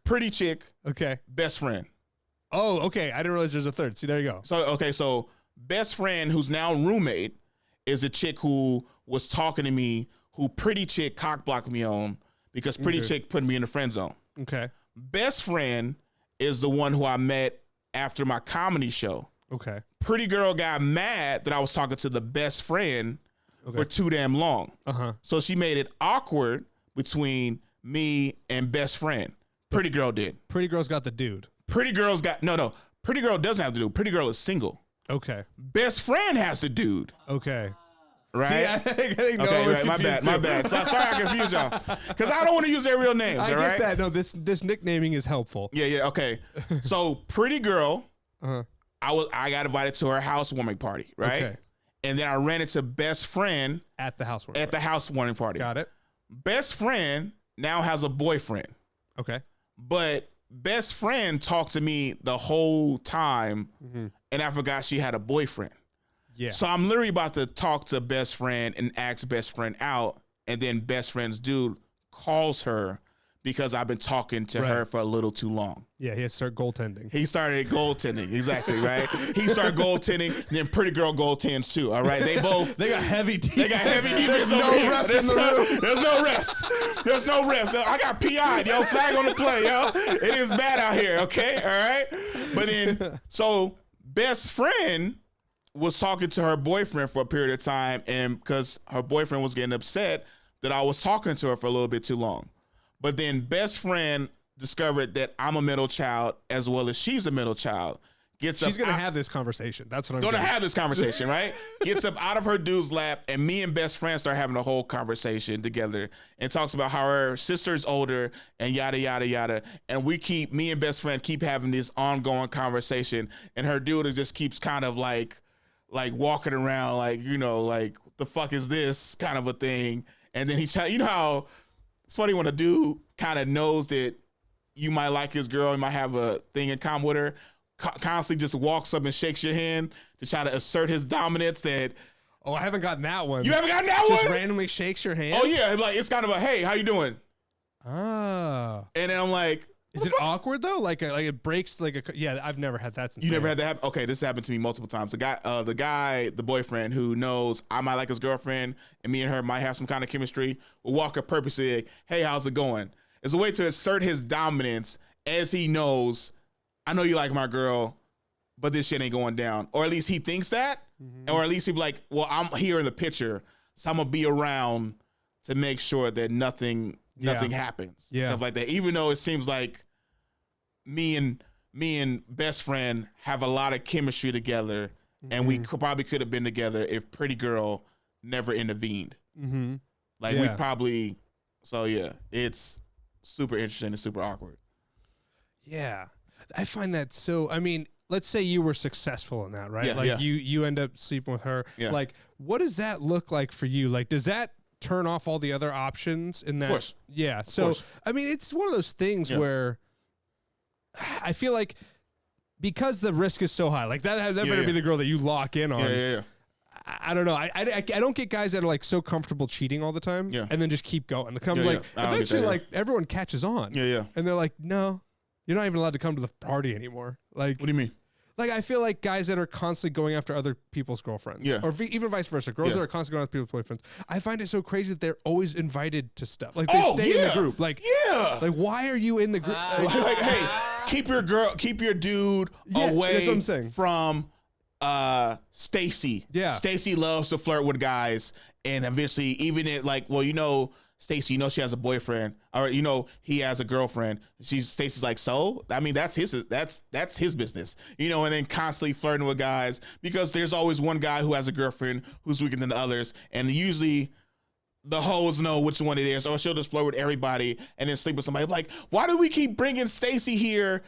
pretty chick, okay, best friend. Oh, okay. I didn't realize there's a third. See, there you go. So best friend, who's now roommate, is a chick who was talking to me. Who pretty chick cock blocked me on because pretty chick put me in the friend zone. Okay. Best friend is the one who I met after my comedy show. Okay. Pretty girl got mad that I was talking to the best friend for too damn long. So she made it awkward between me and best friend. Pretty girl did. Pretty girl's got the dude. Pretty girl's got no. Pretty girl doesn't have the dude. Pretty girl is single. Okay. Best friend has the dude. Okay. Right? See, I think right. My bad. So sorry I confused y'all. Because I don't want to use their real names, I get that. No, this nicknaming is helpful. Yeah, okay. So pretty girl, I got invited to her housewarming party, right? Okay. And then I ran into best friend at the housewarming party. Got it. Best friend now has a boyfriend. Okay. But best friend talked to me the whole time, and I forgot she had a boyfriend. Yeah. So I'm literally about to talk to best friend and ask best friend out, and then best friend's dude calls her because I've been talking to her for a little too long. Yeah, he has to start goaltending. He started goaltending, exactly, right? He started goaltending, then pretty girl goaltends too, all right? They got heavy defense. They got heavy defense. There's no refs. I got PI'd, yo, flag on the play, yo. It is bad out here, okay, all right? But then, so best friend was talking to her boyfriend for a period of time, and because her boyfriend was getting upset that I was talking to her for a little bit too long. But then best friend discovered that I'm a middle child as well as she's a middle child. She's going to have this conversation. That's what I'm going to have this conversation, right? Gets up out of her dude's lap, and me and best friend start having a whole conversation together and talks about how her sister's older and yada, yada, yada. And me and best friend keep having this ongoing conversation, and her dude just keeps kind of like walking around like, like, the fuck is this kind of a thing. And then how it's funny when a dude kind of knows that you might like his girl, you might have a thing in common with her, constantly just walks up and shakes your hand to try to assert his dominance. That Oh, I haven't gotten that one. you haven't gotten that Just one? randomly shakes your hand? Oh yeah, like it's kind of a hey, how you doing? Ah. And then I'm like, Is it awkward though? Like it breaks like a yeah, I've never had that since. you never had that happen? Okay, this happened to me multiple times. The boyfriend who knows I might like his girlfriend and me and her might have some kind of chemistry will walk up purposely like, hey, how's it going? It's a way to assert his dominance as he knows, I know you like my girl, but this shit ain't going down. Or at least he thinks that. Mm-hmm. Or at least he'd be like, well, I'm here in the picture, so I'm gonna be around to make sure that nothing happens. Yeah. Stuff like that. Even though it seems like me and best friend have a lot of chemistry together, and we probably could have been together if Pretty Girl never intervened. Mm-hmm. Like we probably, so yeah, it's super interesting and super awkward. Yeah. I find that so, I mean, let's say you were successful in that, right? Yeah, like yeah. you end up sleeping with her. Yeah. Like, what does that look like for you? Like, does that turn off all the other options in that? Of course. Yeah. So, I mean, it's one of those things where I feel like because the risk is so high, like that better be the girl that you lock in on. Yeah. I don't know. I don't get guys that are like so comfortable cheating all the time and then just keep going. Eventually, like everyone catches on. Yeah. And they're like, no, you're not even allowed to come to the party anymore. Like, What do you mean? Like, I feel like guys that are constantly going after other people's girlfriends, or even vice versa, girls that are constantly going after people's boyfriends. I find it so crazy that they're always invited to stuff. Like, they stay in the group. Like, like, why are you in the group? Like, hey, keep your dude away that's what I'm saying. From Stacy. Yeah. Stacy loves to flirt with guys, and eventually, even it like, well, Stacy, she has a boyfriend, or he has a girlfriend. Stacy's like, so I mean, that's his business, and then constantly flirting with guys because there's always one guy who has a girlfriend who's weaker than the others, and usually the hoes know which one it is, or she'll just flirt with everybody and then sleep with somebody. Like, why do we keep bringing Stacy here?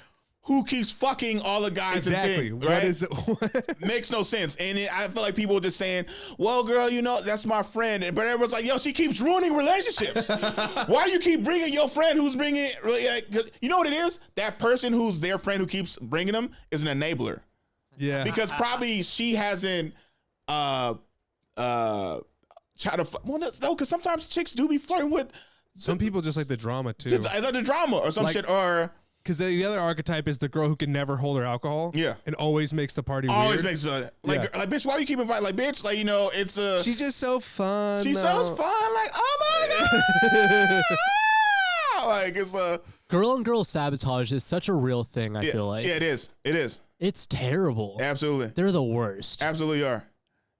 Who keeps fucking all the guys? Exactly. And things, right? What is it? Makes no sense. And I feel like people are just saying, well, girl, that's my friend. But everyone's like, yo, she keeps ruining relationships. Why do you keep bringing your friend who's bringing, you know what it is? That person who's their friend who keeps bringing them is an enabler. Yeah. Because probably she hasn't tried to, because sometimes chicks do be flirting with. Some people just like the drama too. I like the drama or some shit, or. Because the other archetype is the girl who can never hold her alcohol. Yeah. And always makes the party always weird. Makes like bitch, why do you keep inviting? Like, bitch, like, it's she's just so fun. She's so fun. Like, oh my God. Like, it's girl on girl sabotage is such a real thing, I feel like. Yeah, it is. It is. It's terrible. Absolutely. They're the worst. Absolutely are.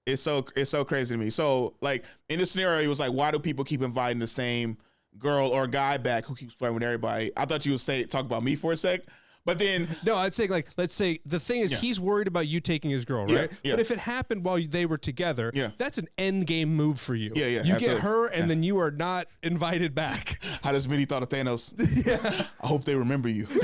It's so crazy to me. So, like, in this scenario, it was like, why do people keep inviting the same girl or guy back who keeps flirting with everybody? I thought you would talk about me for a sec, but then no, I'd say, like, let's say the thing is he's worried about you taking his girl, right? But if it happened while they were together, that's an end game move for you. You absolutely. Get her, and then you are not invited back. How does Minnie thought of Thanos? I hope they remember you. Like,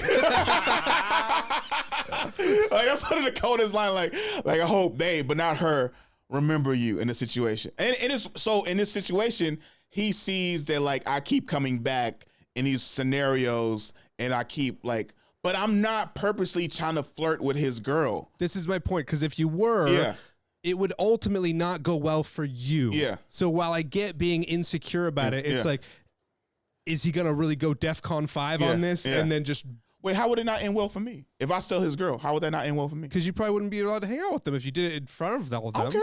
that's one of the coldest line. Like I hope they, but not her, remember you in the situation. And it's so in this situation, he sees that, like, I keep coming back in these scenarios and I keep, like, but I'm not purposely trying to flirt with his girl. This is my point, because if you were, it would ultimately not go well for you. Yeah. So while I get being insecure about it, it's like, is he going to really go DEFCON 5 on this and then just... Wait, how would it not end well for me? If I still his girl, how would that not end well for me? Because you probably wouldn't be allowed to hang out with them if you did it in front of all of them. Okay.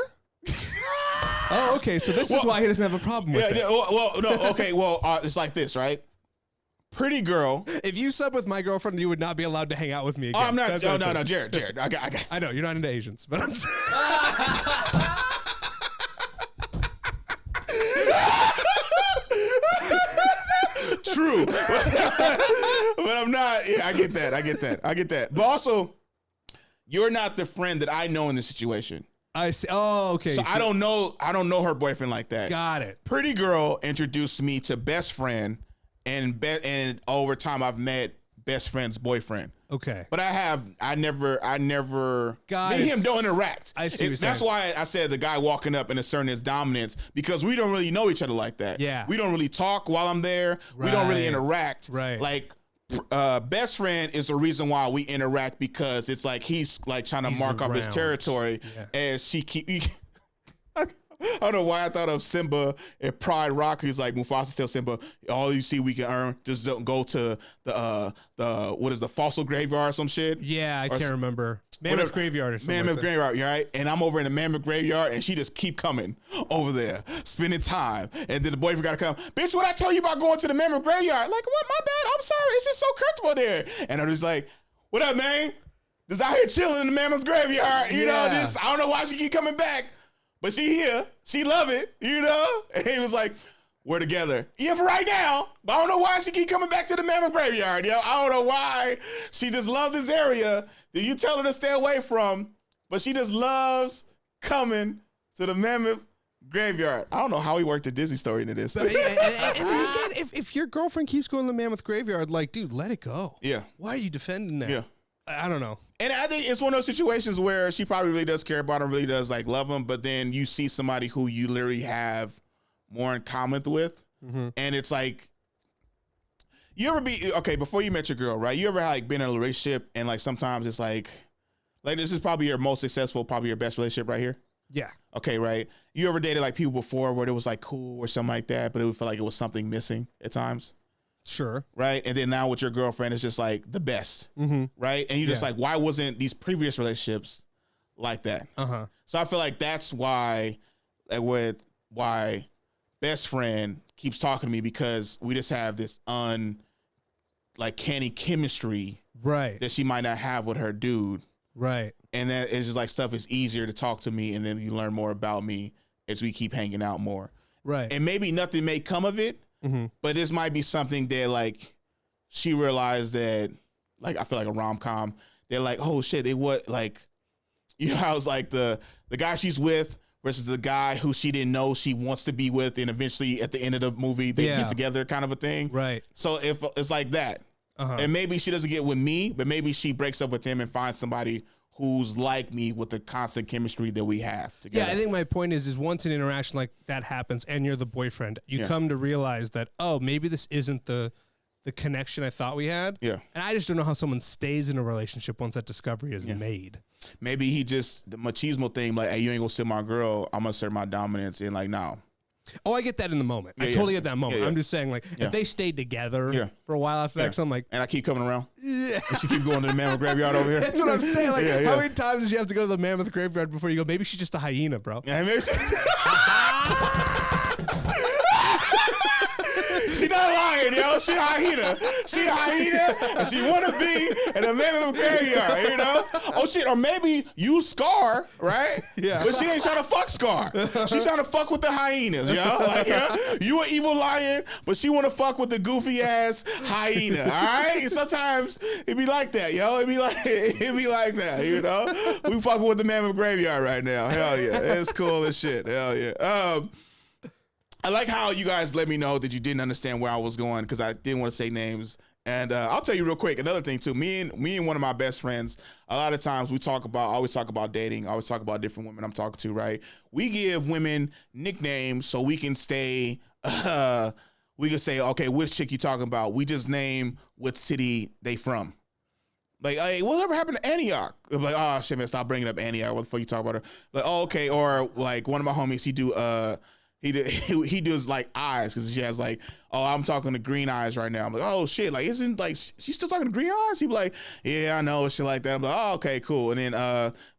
Oh, okay. So this is why he doesn't have a problem with it. Well, no, okay. Well, it's like this, right? Pretty girl. If you sub with my girlfriend, you would not be allowed to hang out with me again. Oh, I'm not. No, Jared. I know you're not into Asians, but I'm. True, but I'm not. Yeah, I get that. But also, you're not the friend that I know in this situation. I see. Oh, okay. So I don't know her boyfriend like that. Got it. Pretty girl introduced me to best friend, and over time I've met best friend's boyfriend. Okay. But I never God, me and him don't interact. I see what you're That's saying. why I said the guy walking up and asserting his dominance, because we don't really know each other like that. Yeah. We don't really talk while I'm there. We don't really Right. interact. Right. Like best friend is the reason why we interact, because it's like he's like trying to mark off his around. territory as she keep I don't know why I thought of Simba and Pride Rock. He's like, Mufasa tells Simba, all you see we can earn, just don't go to the what is the fossil graveyard or some shit. Yeah, I can't remember. Mammoth Graveyard or something. Mammoth like Graveyard, right? And I'm over in the Mammoth Graveyard, and she just keep coming over there, spending time. And then the boyfriend got to come, bitch, what I tell you about going to the Mammoth Graveyard? Like, what? My bad. I'm sorry. It's just so comfortable there. And I'm just like, what up, man? Just out here chilling in the Mammoth Graveyard. You know, just, I don't know why she keep coming back, but she here. She love it, you know? And he was like, we're together. Yeah, for right now. But I don't know why she keep coming back to the Mammoth Graveyard. Yo, I don't know why. She just loves this area that you tell her to stay away from, but she just loves coming to the Mammoth Graveyard. I don't know how he worked a Disney story into this. and again, if your girlfriend keeps going to the Mammoth Graveyard, like, dude, let it go. Yeah. Why are you defending that? Yeah. I don't know. And I think it's one of those situations where she probably really does care about him, really does like love him, but then you see somebody who you literally have more in common with, and it's like, you ever be, okay, before you met your girl, right? You ever like been in a relationship and like sometimes it's like this is probably your most successful, probably your best relationship right here? Yeah. Okay, right? You ever dated like people before where it was like cool or something like that, but it would feel like it was something missing at times? Sure. Right? And then now with your girlfriend, it's just like the best, right? And you're just like, why wasn't these previous relationships like that? So I feel like that's why, like, why best friend keeps talking to me, because we just have this canny chemistry, right, that she might not have with her dude, right, and that it's just like stuff is easier to talk to me, and then you learn more about me as we keep hanging out more, right, and maybe nothing may come of it, but this might be something that like she realized that, like, I feel like a rom-com, they're like, oh shit, they what, like, you know, I was like the guy she's with versus the guy who she didn't know she wants to be with, and eventually at the end of the movie they get together, kind of a thing. right. So if it's like that, and maybe she doesn't get with me, but maybe she breaks up with him and finds somebody who's like me with the constant chemistry that we have together. Yeah, I think my point is once an interaction like that happens and you're the boyfriend, you come to realize that, oh, maybe this isn't the connection I thought we had. Yeah. And I just don't know how someone stays in a relationship once that discovery is made. Maybe he just, the machismo thing, like, hey, you ain't gonna sit my girl, I'm gonna assert my dominance, and like, no. Oh, I get that in the moment. I totally get that moment. Yeah. I'm just saying, like, if they stayed together for a while after that, I'm like, and I keep coming around. Yeah. And she keep going to the Mammoth Graveyard over here. That's what I'm saying. Like, how many times did you have to go to the Mammoth Graveyard before you go, maybe she's just a hyena, bro? Yeah, maybe she not lying, yo. She a hyena. She a hyena, and she want to be in a Mammoth Graveyard, you know? Oh, shit. Or maybe you Scar, right? Yeah. But she ain't trying to fuck Scar. She's trying to fuck with the hyenas, yo. Like, you an evil lion, but she want to fuck with the goofy-ass hyena, all right? And sometimes it be like that, yo. It be like that, you know? We fucking with the Mammoth Graveyard right now. Hell yeah. It's cool as shit. Hell yeah. I like how you guys let me know that you didn't understand where I was going, because I didn't want to say names. And I'll tell you real quick, another thing too, me and one of my best friends, a lot of times I always talk about dating. I always talk about different women I'm talking to, right? We give women nicknames so we can stay, we can say, okay, which chick you talking about? We just name what city they from. Like, hey, whatever happened to Antioch? I'm like, oh shit, man, stop bringing up Antioch. What the fuck you talk about her? Like, oh, okay. Or like one of my homies, he does like eyes, because she has like, oh, I'm talking to Green Eyes right now. I'm like, oh shit, like, isn't like she's still talking to Green Eyes? He be like, yeah, I know, shit like that. I'm like, oh, okay, cool. And then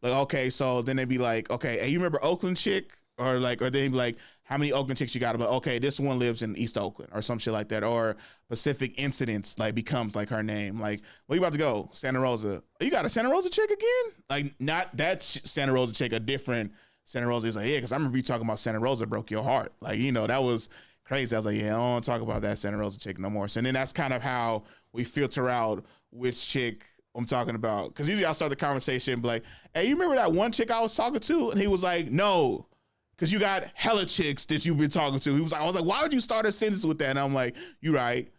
like, okay, so then they'd be like, okay, hey, you remember Oakland chick? Or they'd be like, how many Oakland chicks you got? I'm like, okay, this one lives in East Oakland, or some shit like that. Or Pacific Incidents like becomes like her name. Like, where you about to go? Santa Rosa. Oh, you got a Santa Rosa chick again? Like, not that Santa Rosa chick, a different Santa Rosa. Is like, yeah, because I remember you talking about Santa Rosa broke your heart. Like, you know, that was crazy. I was like, yeah, I don't want to talk about that Santa Rosa chick no more. So then that's kind of how we filter out which chick I'm talking about. Because usually I'll start the conversation and be like, hey, you remember that one chick I was talking to? And he was like, no, because you got hella chicks that you've been talking to. I was like, why would you start a sentence with that? And I'm like, you right.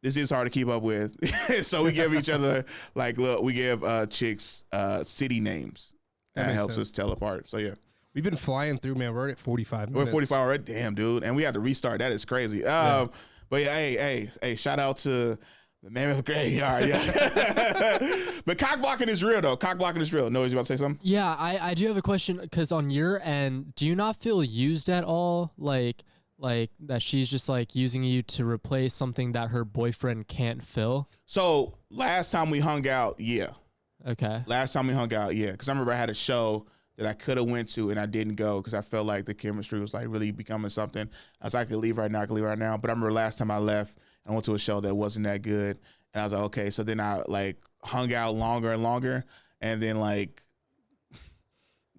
this is hard to keep up with. So we give each other like, look, we give chicks city names. That helps us tell apart. So yeah. We've been flying through, man. We're already at 45 minutes. We're at 45 already. Damn, dude. And we had to restart. That is crazy. But yeah, hey, shout out to the Mammoth Graveyard. Yeah. But cock blocking is real, though. Cock blocking is real. Noah, you about to say something? Yeah, I do have a question, because on your end, do you not feel used at all? Like that she's just like using you to replace something that her boyfriend can't fill? So last time we hung out, yeah. Okay. Last time we hung out, yeah. Because I remember I had a show that I could have went to and I didn't go because I felt like the chemistry was like really becoming something. I was like, I could leave right now, But I remember last time I left, I went to a show that wasn't that good. And I was like, okay. So then I like hung out longer and longer. And then like,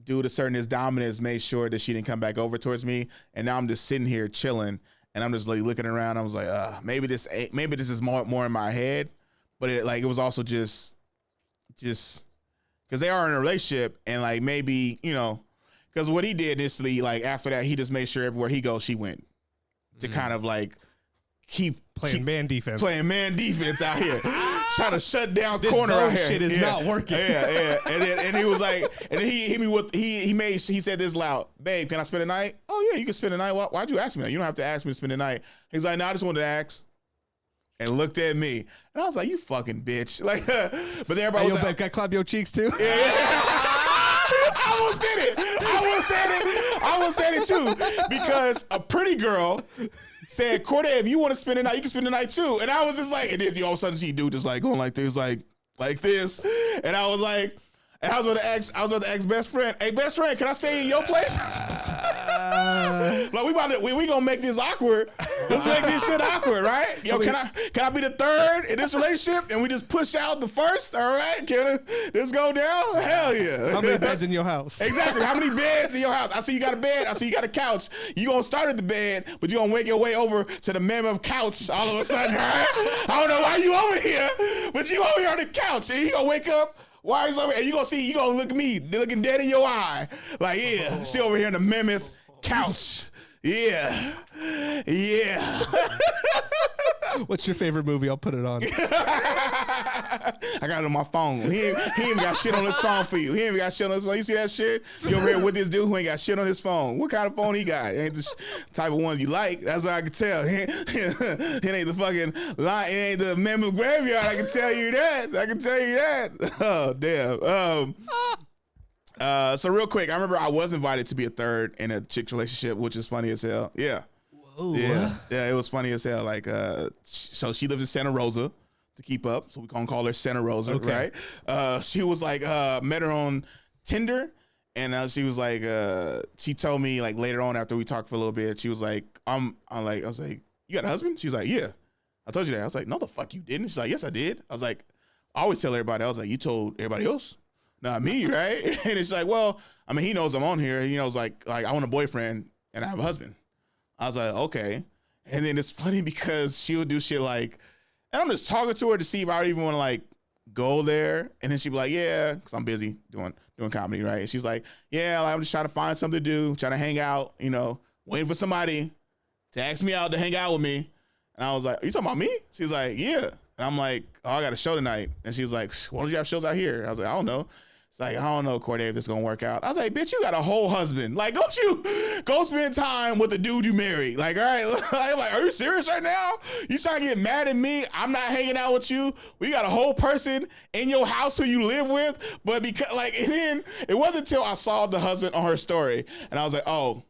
due to certain dominance, made sure that she didn't come back over towards me. And now I'm just sitting here chilling and I'm just like looking around. I was like, maybe this is more in my head. But it was also just because they are in a relationship and like maybe, you know, because what he did initially, like after that, he just made sure everywhere he goes, she went to kind of like keep man defense out here, trying to shut down this corner out here. Shit is not working. Yeah. And he was like, and then he hit me with he said this loud, babe, can I spend the night? Oh yeah, you can spend the night. Why'd you ask me that? You don't have to ask me to spend the night. He's like, no, I just wanted to ask. And looked at me, and I was like, "You fucking bitch!" Like, but everybody was like, "Can I clap your cheeks too?" Yeah. I almost did it. I almost said it too, because a pretty girl said, "Corde, if you want to spend the night, you can spend the night too." And I was just like, and then all of a sudden, she do just like going like this, like this, and I was like, and I was with the ex best friend. Hey, best friend, can I stay in your place? Like we gonna make this awkward. Let's make this shit awkward, right? Yo, can I be the third in this relationship and we just push out the first? All right, can this go down? Hell yeah. How many beds in your house? Exactly. How many beds in your house? I see you got a bed. I see you got a couch. You gonna start at the bed, but you gonna make your way over to the mammoth couch all of a sudden, right? I don't know why you over here, but you over here on the couch and you gonna wake up. Why is over? And you gonna look at me, looking dead in your eye, like yeah, she over here in the mammoth couch. Yeah. What's your favorite movie? I'll put it on. I got it on my phone. He ain't got shit on his phone for you. He ain't got shit on his phone. You see that shit? You over here with this dude who ain't got shit on his phone. What kind of phone he got? It ain't the type of one you like. That's what I can tell. It ain't the fucking line. It ain't the mammoth graveyard. I can tell you that. Oh, damn. So real quick, I remember I was invited to be a third in a chick relationship, which is funny as hell. Yeah. Whoa. Yeah, it was funny as hell. Like, so she lives in Santa Rosa to keep up. So we gonna call her Santa Rosa, okay. Right? She was like, met her on Tinder. And she was like, she told me like later on after we talked for a little bit, she was like, I was like, you got a husband? She was like, yeah. I told you that. I was like, no, the fuck you didn't. She's like, yes, I did. I was like, I always tell everybody. I was like, you told everybody else? Not me, right? And it's like, well, I mean, he knows I'm on here. He knows like I want a boyfriend and I have a husband. I was like, okay. And then it's funny because she'll do shit like, and I'm just talking to her to see if I even want to like go there. And then she'd be like, yeah, because I'm busy doing comedy, right? And she's like, yeah, like, I'm just trying to find something to do, trying to hang out, you know, waiting for somebody to ask me out to hang out with me. And I was like, are you talking about me? She's like, yeah. And I'm like, oh, I got a show tonight. And she's like, why don't you have shows out here? I was like, I don't know. It's like, I don't know, Corde, if this is going to work out. I was like, bitch, you got a whole husband. Like, don't you go spend time with the dude you married. Like, all right. I'm like, are you serious right now? You trying to get mad at me? I'm not hanging out with you. We got a whole person in your house who you live with. But because, like, and then it wasn't until I saw the husband on her story. And I was like, oh,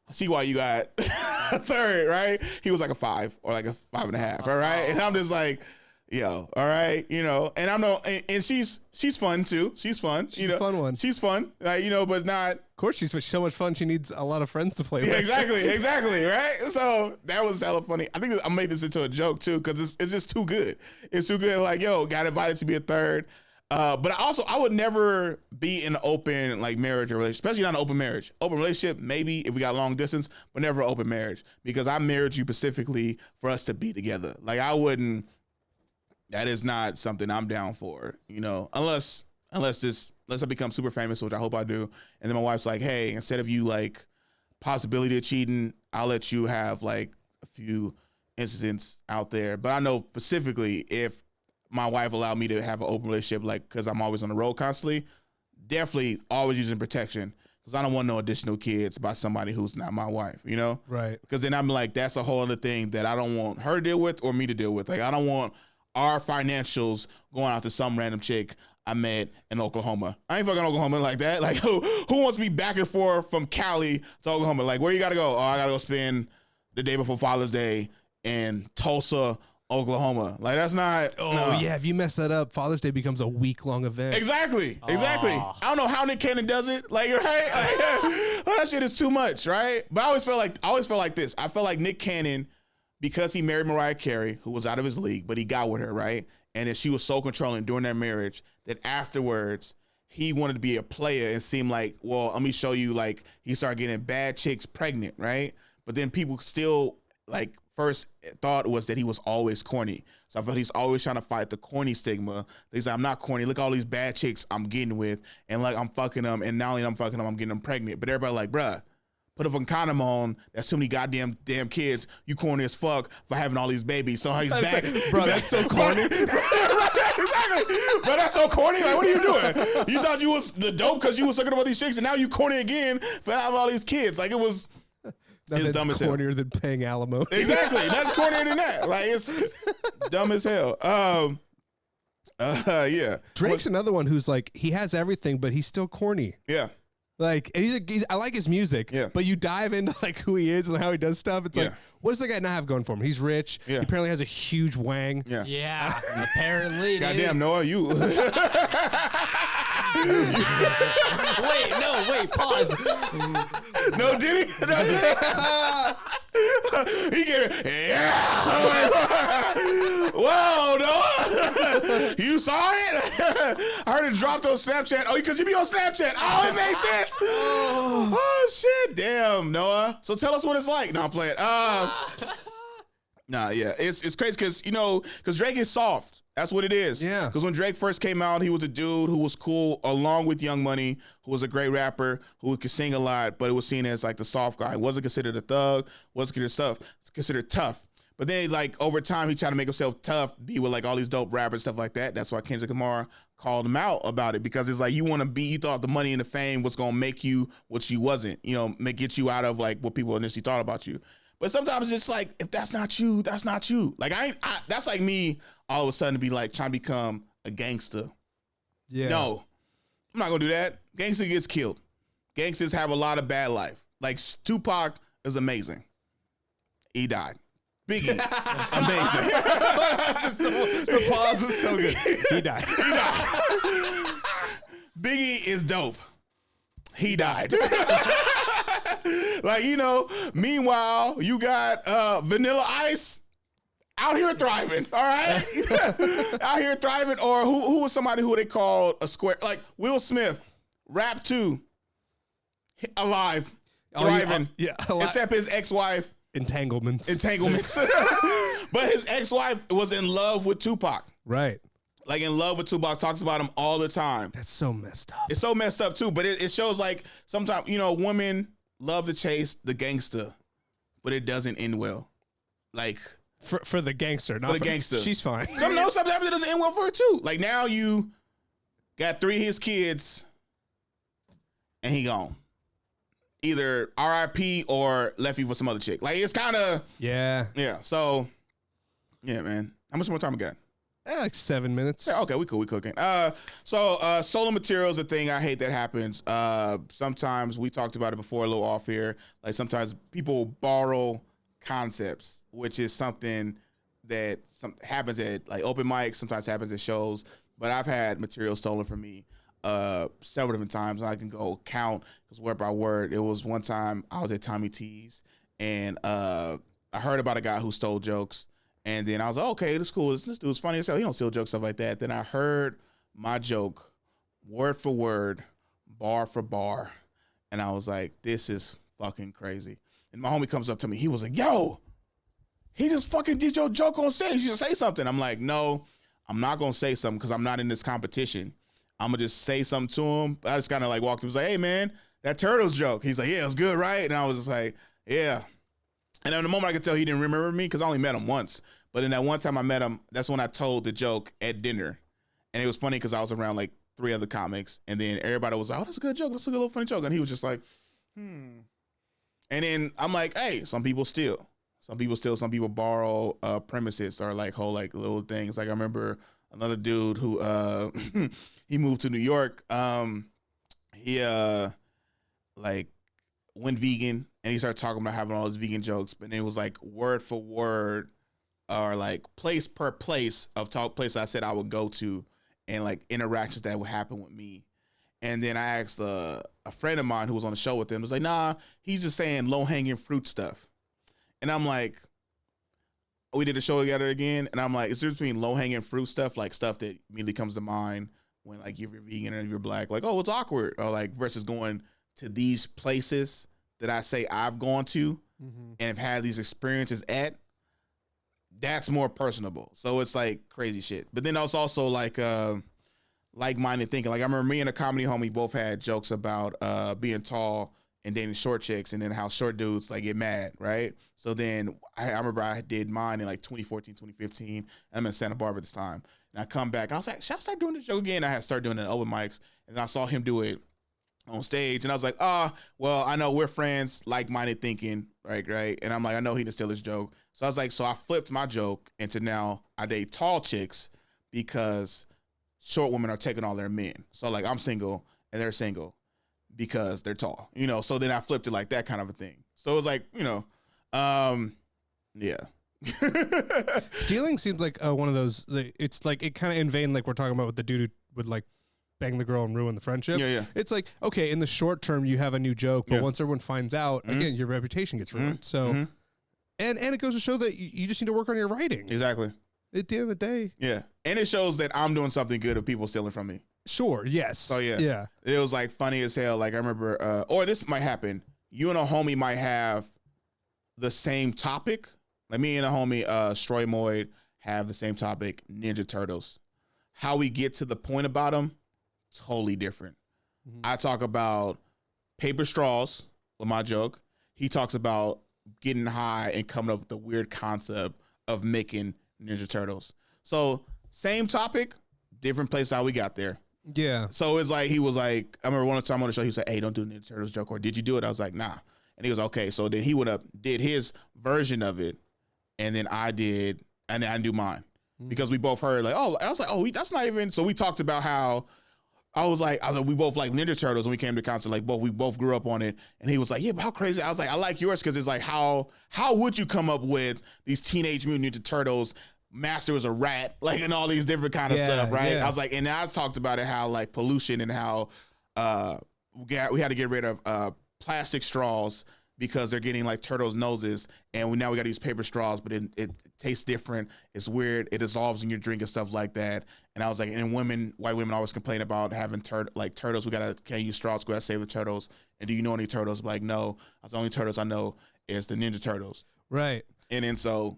I see why you got a third, right? He was like a 5 or like a 5.5, all right? And I'm just like, yo, all right, you know, and I'm no, and she's fun too. She's fun. She's a fun one. She's fun, you know, but not. Of course, she's so much fun. She needs a lot of friends to play with. Exactly, right? So that was hella funny. I think I made this into a joke too because it's just too good. It's too good. Like, yo, got invited to be a third. But I would never be in an open like marriage or relationship, especially not an open marriage. Open relationship, maybe if we got long distance, but never an open marriage because I married you specifically for us to be together. Like I wouldn't. That is not something I'm down for, you know, unless I become super famous, which I hope I do. And then my wife's like, hey, instead of you like possibility of cheating, I'll let you have like a few incidents out there, but I know specifically if my wife allowed me to have an open relationship, like, because I'm always on the road constantly, definitely always using protection, because I don't want no additional kids by somebody who's not my wife, you know? Right. Because then I'm like, that's a whole other thing that I don't want her to deal with or me to deal with. Like, I don't want our financials going out to some random chick I met in Oklahoma. I ain't fucking Oklahoma like that. Like, who wants me back and forth from Cali to Oklahoma? Like, where you gotta go? Oh, I gotta go spend the day before Father's Day in Tulsa, Oklahoma. Like, that's not. Oh, yeah. If you mess that up, Father's Day becomes a week-long event. Exactly. Oh. I don't know how Nick Cannon does it. Like, right? Like, that shit is too much, right? But I always felt like this. I felt like Nick Cannon, because he married Mariah Carey, who was out of his league, but he got with her, right? And then she was so controlling during their marriage that afterwards he wanted to be a player and seemed like, well, let me show you. Like, he started getting bad chicks pregnant, right? But then people still, like, first thought was that he was always corny. So I felt he's always trying to fight the corny stigma. He's like, I'm not corny. Look at all these bad chicks I'm getting with, and like, I'm fucking them, and not only I'm fucking them, I'm getting them pregnant. But everybody like, bruh, put a fucking condom on. That's too many goddamn kids. You corny as fuck for having all these babies. So how he's back. Like, bro, that's so corny. Exactly. Bro, that's so corny. Like, what are you doing? You thought you was the dope because you was looking at all these chicks, and now you corny again for having all these kids. Like, it was... It's dumb as hell. cornier than paying alimony. Exactly. That's cornier than that. Like, it's dumb as hell. Yeah. Drake's another one who's like, he has everything, but he's still corny. Yeah. Like, and he's I like his music, Yeah. but you dive into like who he is and how he does stuff. It's like, Yeah. what does the guy not have going for him? He's rich. Yeah. He apparently has a huge wang. Yeah. Yeah, apparently. Dude. Goddamn, Noah, you. Wait, pause. No, did he? No, did he? He gave it. Yeah. Whoa, Noah. You saw it? I heard it dropped on Snapchat. Oh, because you be on Snapchat. Oh, it makes sense. Oh, shit. Damn, Noah. So tell us what it's like. No, I'm playing. Nah, yeah. It's crazy because, because Drake is soft. That's what it is. Yeah. Because when Drake first came out, he was a dude who was cool, along with Young Money, who was a great rapper, who could sing a lot, but it was seen as like the soft guy. He wasn't considered a thug, wasn't considered tough. But then, like, over time, he tried to make himself tough, be with like all these dope rappers, stuff like that. That's why Kendrick Lamar called him out about it, because it's like, you thought the money and the fame was gonna make you what you wasn't, get you out of like what people initially thought about you. But sometimes it's like, if that's not you, that's not you. Like, that's like me all of a sudden to be like trying to become a gangster. Yeah. No, I'm not gonna do that. Gangster gets killed. Gangsters have a lot of bad life. Like, Tupac is amazing. He died. Biggie, amazing. The pause was so good. He died. Biggie is dope. He died. Like, meanwhile, you got Vanilla Ice out here thriving, all right? Out here thriving. Or who was somebody who they called a square? Like Will Smith, Rap 2, alive, thriving. Except his ex-wife. Entanglements. But his ex-wife was in love with Tupac. Right. Like, in love with Tupac, talks about him all the time. That's so messed up. It's so messed up too, but it shows like sometimes, women love to chase the gangster, but it doesn't end well. Like, for the gangster, not for the gangster. She's fine. Sometimes it doesn't end well for her too. Like, now you got 3 of his kids and he gone. Either RIP or left you for some other chick. Like, it's kind of, Yeah. So, yeah, man. How much more time we got? Like 7 minutes. Yeah, okay, we cooking. Solo material is a thing I hate that happens. Sometimes we talked about it before a little off here. Like, sometimes people borrow concepts, which is something that happens at like open mics, sometimes happens at shows. But I've had material stolen from me several different times, and I can go count because word by word. It was one time I was at Tommy T's, and I heard about a guy who stole jokes. And then I was like, okay, this is cool. This dude's funny as hell. He don't steal jokes, stuff like that. Then I heard my joke word for word, bar for bar. And I was like, this is fucking crazy. And my homie comes up to me. He was like, yo, he just fucking did your joke on stage. You should say something. I'm like, no, I'm not going to say something because I'm not in this competition. I'm going to just say something to him. I just kind of like walked up and was like, hey, man, that Turtles joke. He's like, yeah, it was good, right? And I was just like, yeah. And in the moment I could tell he didn't remember me because I only met him once. But in that one time I met him, that's when I told the joke at dinner. And it was funny because I was around like 3 other comics. And then everybody was like, oh, that's a good joke. That's a good little funny joke. And he was just like, And then I'm like, hey, some people steal. Some people borrow premises or like whole like little things. Like I remember another dude who he moved to New York. He like went vegan and he started talking about having all these vegan jokes, but it was like word for word or like place per place of place I said I would go to and like interactions that would happen with me. And then I asked a friend of mine who was on the show with him, was like, nah, he's just saying low hanging fruit stuff. And I'm like, we did a show together again. And I'm like, it's just between low hanging fruit stuff, like stuff that immediately comes to mind when like if you're vegan or if you're black, like, oh, it's awkward. Or like versus going to these places that I say I've gone to and have had these experiences at, that's more personable. So it's like crazy shit. But then it's also like like-minded thinking. Like I remember me and a comedy homie both had jokes about being tall and dating short chicks and then how short dudes like get mad, right? So then I remember I did mine in like 2014, 2015. I'm in Santa Barbara at this time. And I come back and I was like, should I start doing this joke again? I had to start doing it at open mics. And I saw him do it on stage. And I was like, well, I know we're friends, like-minded thinking, right? And I'm like, I know he didn't steal his joke. So I was like, so I flipped my joke into now I date tall chicks because short women are taking all their men. So like I'm single and they're single because they're tall, you know? So then I flipped it like that kind of a thing. So it was like, you know, yeah. Stealing seems like one of those, it's like, it kind of in vain, like we're talking about with the dude who would like bang the girl and ruin the friendship. Yeah. It's like, okay, in the short term, you have a new joke, but once everyone finds out, again, your reputation gets ruined. So, and it goes to show that you just need to work on your writing. Exactly. At the end of the day. Yeah. And it shows that I'm doing something good of people stealing from me. Sure. Yes. So yeah. Yeah. It was like funny as hell. Like I remember, or this might happen. You and a homie might have the same topic. Like me and a homie, Stroy have the same topic, Ninja Turtles. How we get to the point about them, totally different. I talk about paper straws with my joke. He talks about getting high and coming up with the weird concept of making Ninja Turtles. So same topic, different place how we got there. Yeah. So it's like, he was like, I remember one time on the show, he said, hey, don't do Ninja Turtles joke, or did you do it? I was like, nah. And he was okay. So then he went up, did his version of it, and then I did, and then I do mine. Because we both heard like, oh, I was like, oh, that's not even, so we talked about how, I was like, we both like Ninja Turtles when we came to concert, like we both grew up on it. And he was like, yeah, but how crazy? I was like, I like yours because it's like, how would you come up with these Teenage Mutant Ninja Turtles, Master was a rat, like, and all these different kind of stuff, right? Yeah. I was like, and I talked about it, how like pollution and how we had to get rid of plastic straws because they're getting like turtles' noses, and now we got to use paper straws, but it tastes different. It's weird. It dissolves in your drink and stuff like that. And I was like, and white women always complain about having turtles. We can't use straws. We gotta save the turtles. And do you know any turtles? I'm like, no. The only turtles I know is the Ninja Turtles. Right. And then so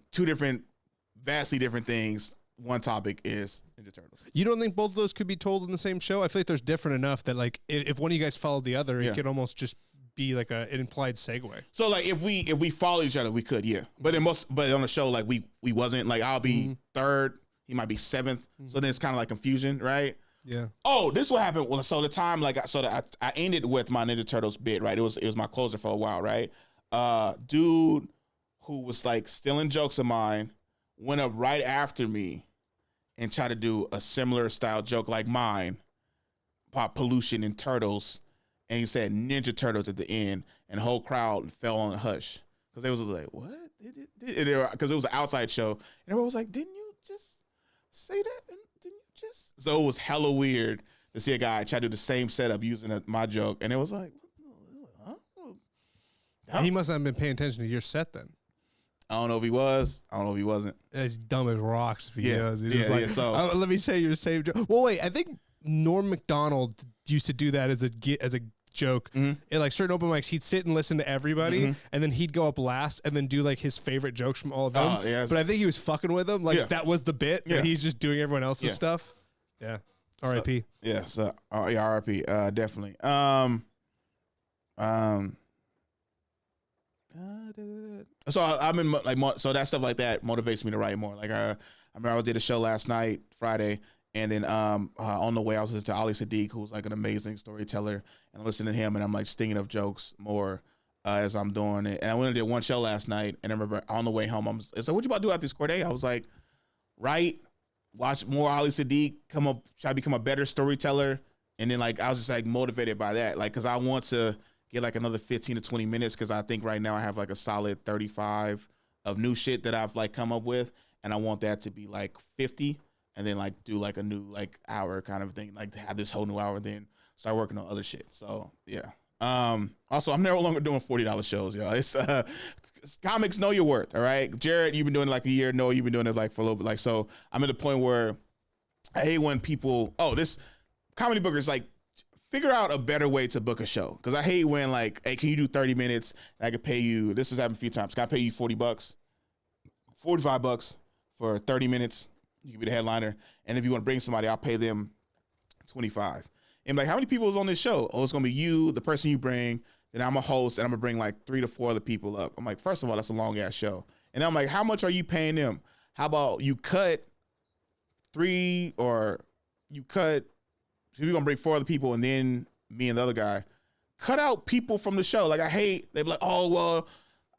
vastly different things. One topic is Ninja Turtles. You don't think both of those could be told in the same show? I feel like there's different enough that like if one of you guys followed the other, it could almost just be like an implied segue. So like if we follow each other, we could, yeah. But on the show, like we wasn't, like I'll be third, he might be seventh. So then it's kind of like confusion, right? Yeah. Oh, this is what happened. Well, so the time I ended with my Ninja Turtles bit, right? It was my closer for a while, right? Dude who was like stealing jokes of mine went up right after me and tried to do a similar style joke like mine about pollution and turtles. And he said Ninja Turtles at the end, and the whole crowd fell on a hush because they was like, "What?" Because it was an outside show, and everyone was like, "Didn't you just say that? And didn't you just?" So it was hella weird to see a guy try to do the same setup using my joke, and it was like, huh? He must not have been paying attention to your set then. I don't know if he was. I don't know if he wasn't. As dumb as rocks if he was. He was yeah, like, so let me say your same joke. Well, wait, I think Norm Macdonald used to do that as a joke. In like certain open mics, he'd sit and listen to everybody, and then he'd go up last and then do like his favorite jokes from all of them. Yes. But I think he was fucking with them. Like that was the bit, and he's just doing everyone else's stuff. Yeah. R.I.P. So R.I.P. Definitely. So I'm in like so that stuff like that motivates me to write more. Like I remember I did a show last night, Friday, and then on the way I was listening to Ali Sadiq, who's like an amazing storyteller, and I'm listening to him, and I'm like stinging up jokes more as I'm doing it. And I went and did one show last night, and I remember on the way home, I said, "What you about to do out this Corde?" I was like, "Write, watch more Ali Sadiq, try to become a better storyteller," and then like I was just like motivated by that, like because I want to get like another 15 to 20 minutes because I think right now I have like a solid 35 of new shit that I've like come up with, and I want that to be like 50, and then like do like a new like hour kind of thing, like have this whole new hour, then start working on other shit. So yeah. Also, I'm no longer doing $40 shows, y'all. It's comics know your worth, all right? Jared, you've been doing it like a year. Noah, you've been doing it like for a little bit. Like, so I'm at the point where I hate when people, this comedy bookers like figure out a better way to book a show. Cause I hate when like, hey, can you do 30 minutes? And I can pay you, this has happened a few times. Can I pay you $40, $45 for 30 minutes? You can be the headliner. And if you want to bring somebody, I'll pay them 25. And like, how many people is on this show? Oh, it's gonna be you, the person you bring. Then I'm a host, and I'm gonna bring like 3 to 4 other people up. I'm like, first of all, that's a long ass show. And I'm like, how much are you paying them? How about you cut 3 or you cut? So you're gonna bring 4 other people, and then me and the other guy. Cut out people from the show. Like I hate. They be like, oh well,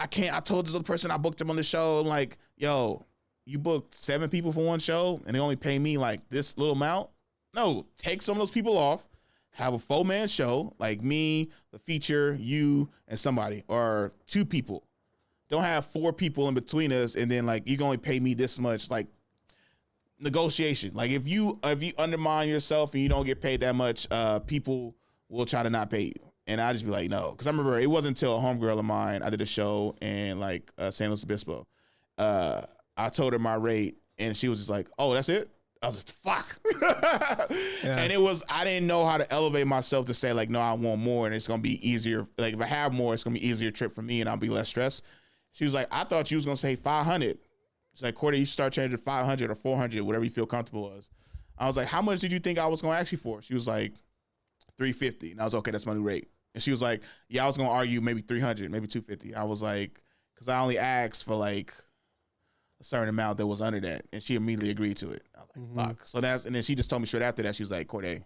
I can't. I told this other person I booked them on the show. I'm like, yo, you booked 7 people for one show, and they only pay me like this little amount. No, take some of those people off. Have a 4-man show, like me, the feature, you, and somebody, or 2 people. Don't have 4 people in between us, and then like you can only pay me this much. Like negotiation. Like if you undermine yourself and you don't get paid that much, people will try to not pay you. And I just be like, no, because I remember it wasn't until a homegirl of mine, I did a show in like San Luis Obispo. I told her my rate, and she was just like, oh, that's it? I was just, fuck. Yeah. And I didn't know how to elevate myself to say like, no, I want more, and it's going to be easier. Like if I have more, it's going to be easier trip for me, and I'll be less stressed. She was like, I thought you was going to say 500. She's like, Corde, you start charging 500 or 400, whatever you feel comfortable as. I was like, how much did you think I was going to ask you for? She was like, 350. And I was okay, that's my new rate. And she was like, yeah, I was going to argue maybe 300, maybe 250. I was like, because I only asked for like a certain amount that was under that, and she immediately agreed to it. I was like, fuck. So and then she just told me straight after that, she was like, Corde,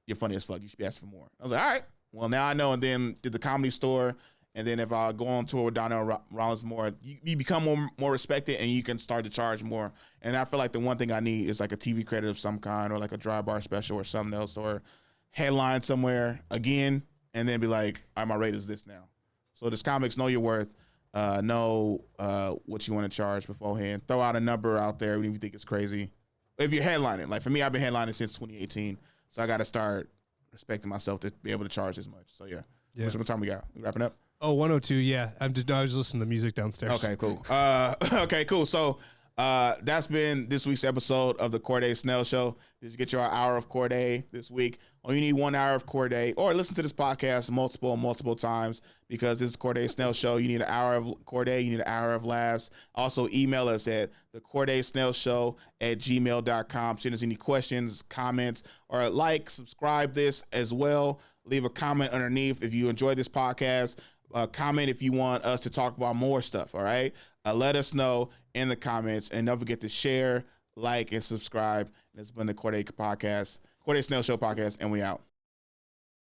you're funny as fuck. You should be asking for more. I was like, all right. Well, now I know. And then did the Comedy Store, and then if I go on tour with Donnell Rollins more, you become more respected, and you can start to charge more. And I feel like the one thing I need is like a TV credit of some kind, or like a dry bar special or something else, or headline somewhere again, and then be like, all right, my rate is this now. So this comics know your worth. Know what you want to charge beforehand. Throw out a number out there even if you think it's crazy. If you're headlining, like for me, I've been headlining since 2018, so I got to start respecting myself to be able to charge this much. So yeah. What time we got? We wrapping up? Oh, 102. Yeah, I was listening to music downstairs. Okay, cool. Okay, cool. So that's been this week's episode of the Corde Snell Show. Did you get your hour of Corde this week? Or you need 1 hour of Corde, or listen to this podcast multiple times, because this is Corde Snell Show. You need an hour of Corde. You need an hour of laughs. Also, email us at the Corde Snell Show at gmail.com. Send us any questions, comments, or subscribe this as well. Leave a comment underneath if you enjoyed this podcast. Comment if you want us to talk about more stuff, all right? Let us know in the comments, and don't forget to share, like, and subscribe. This has been the Corde Snell Show podcast, and we out.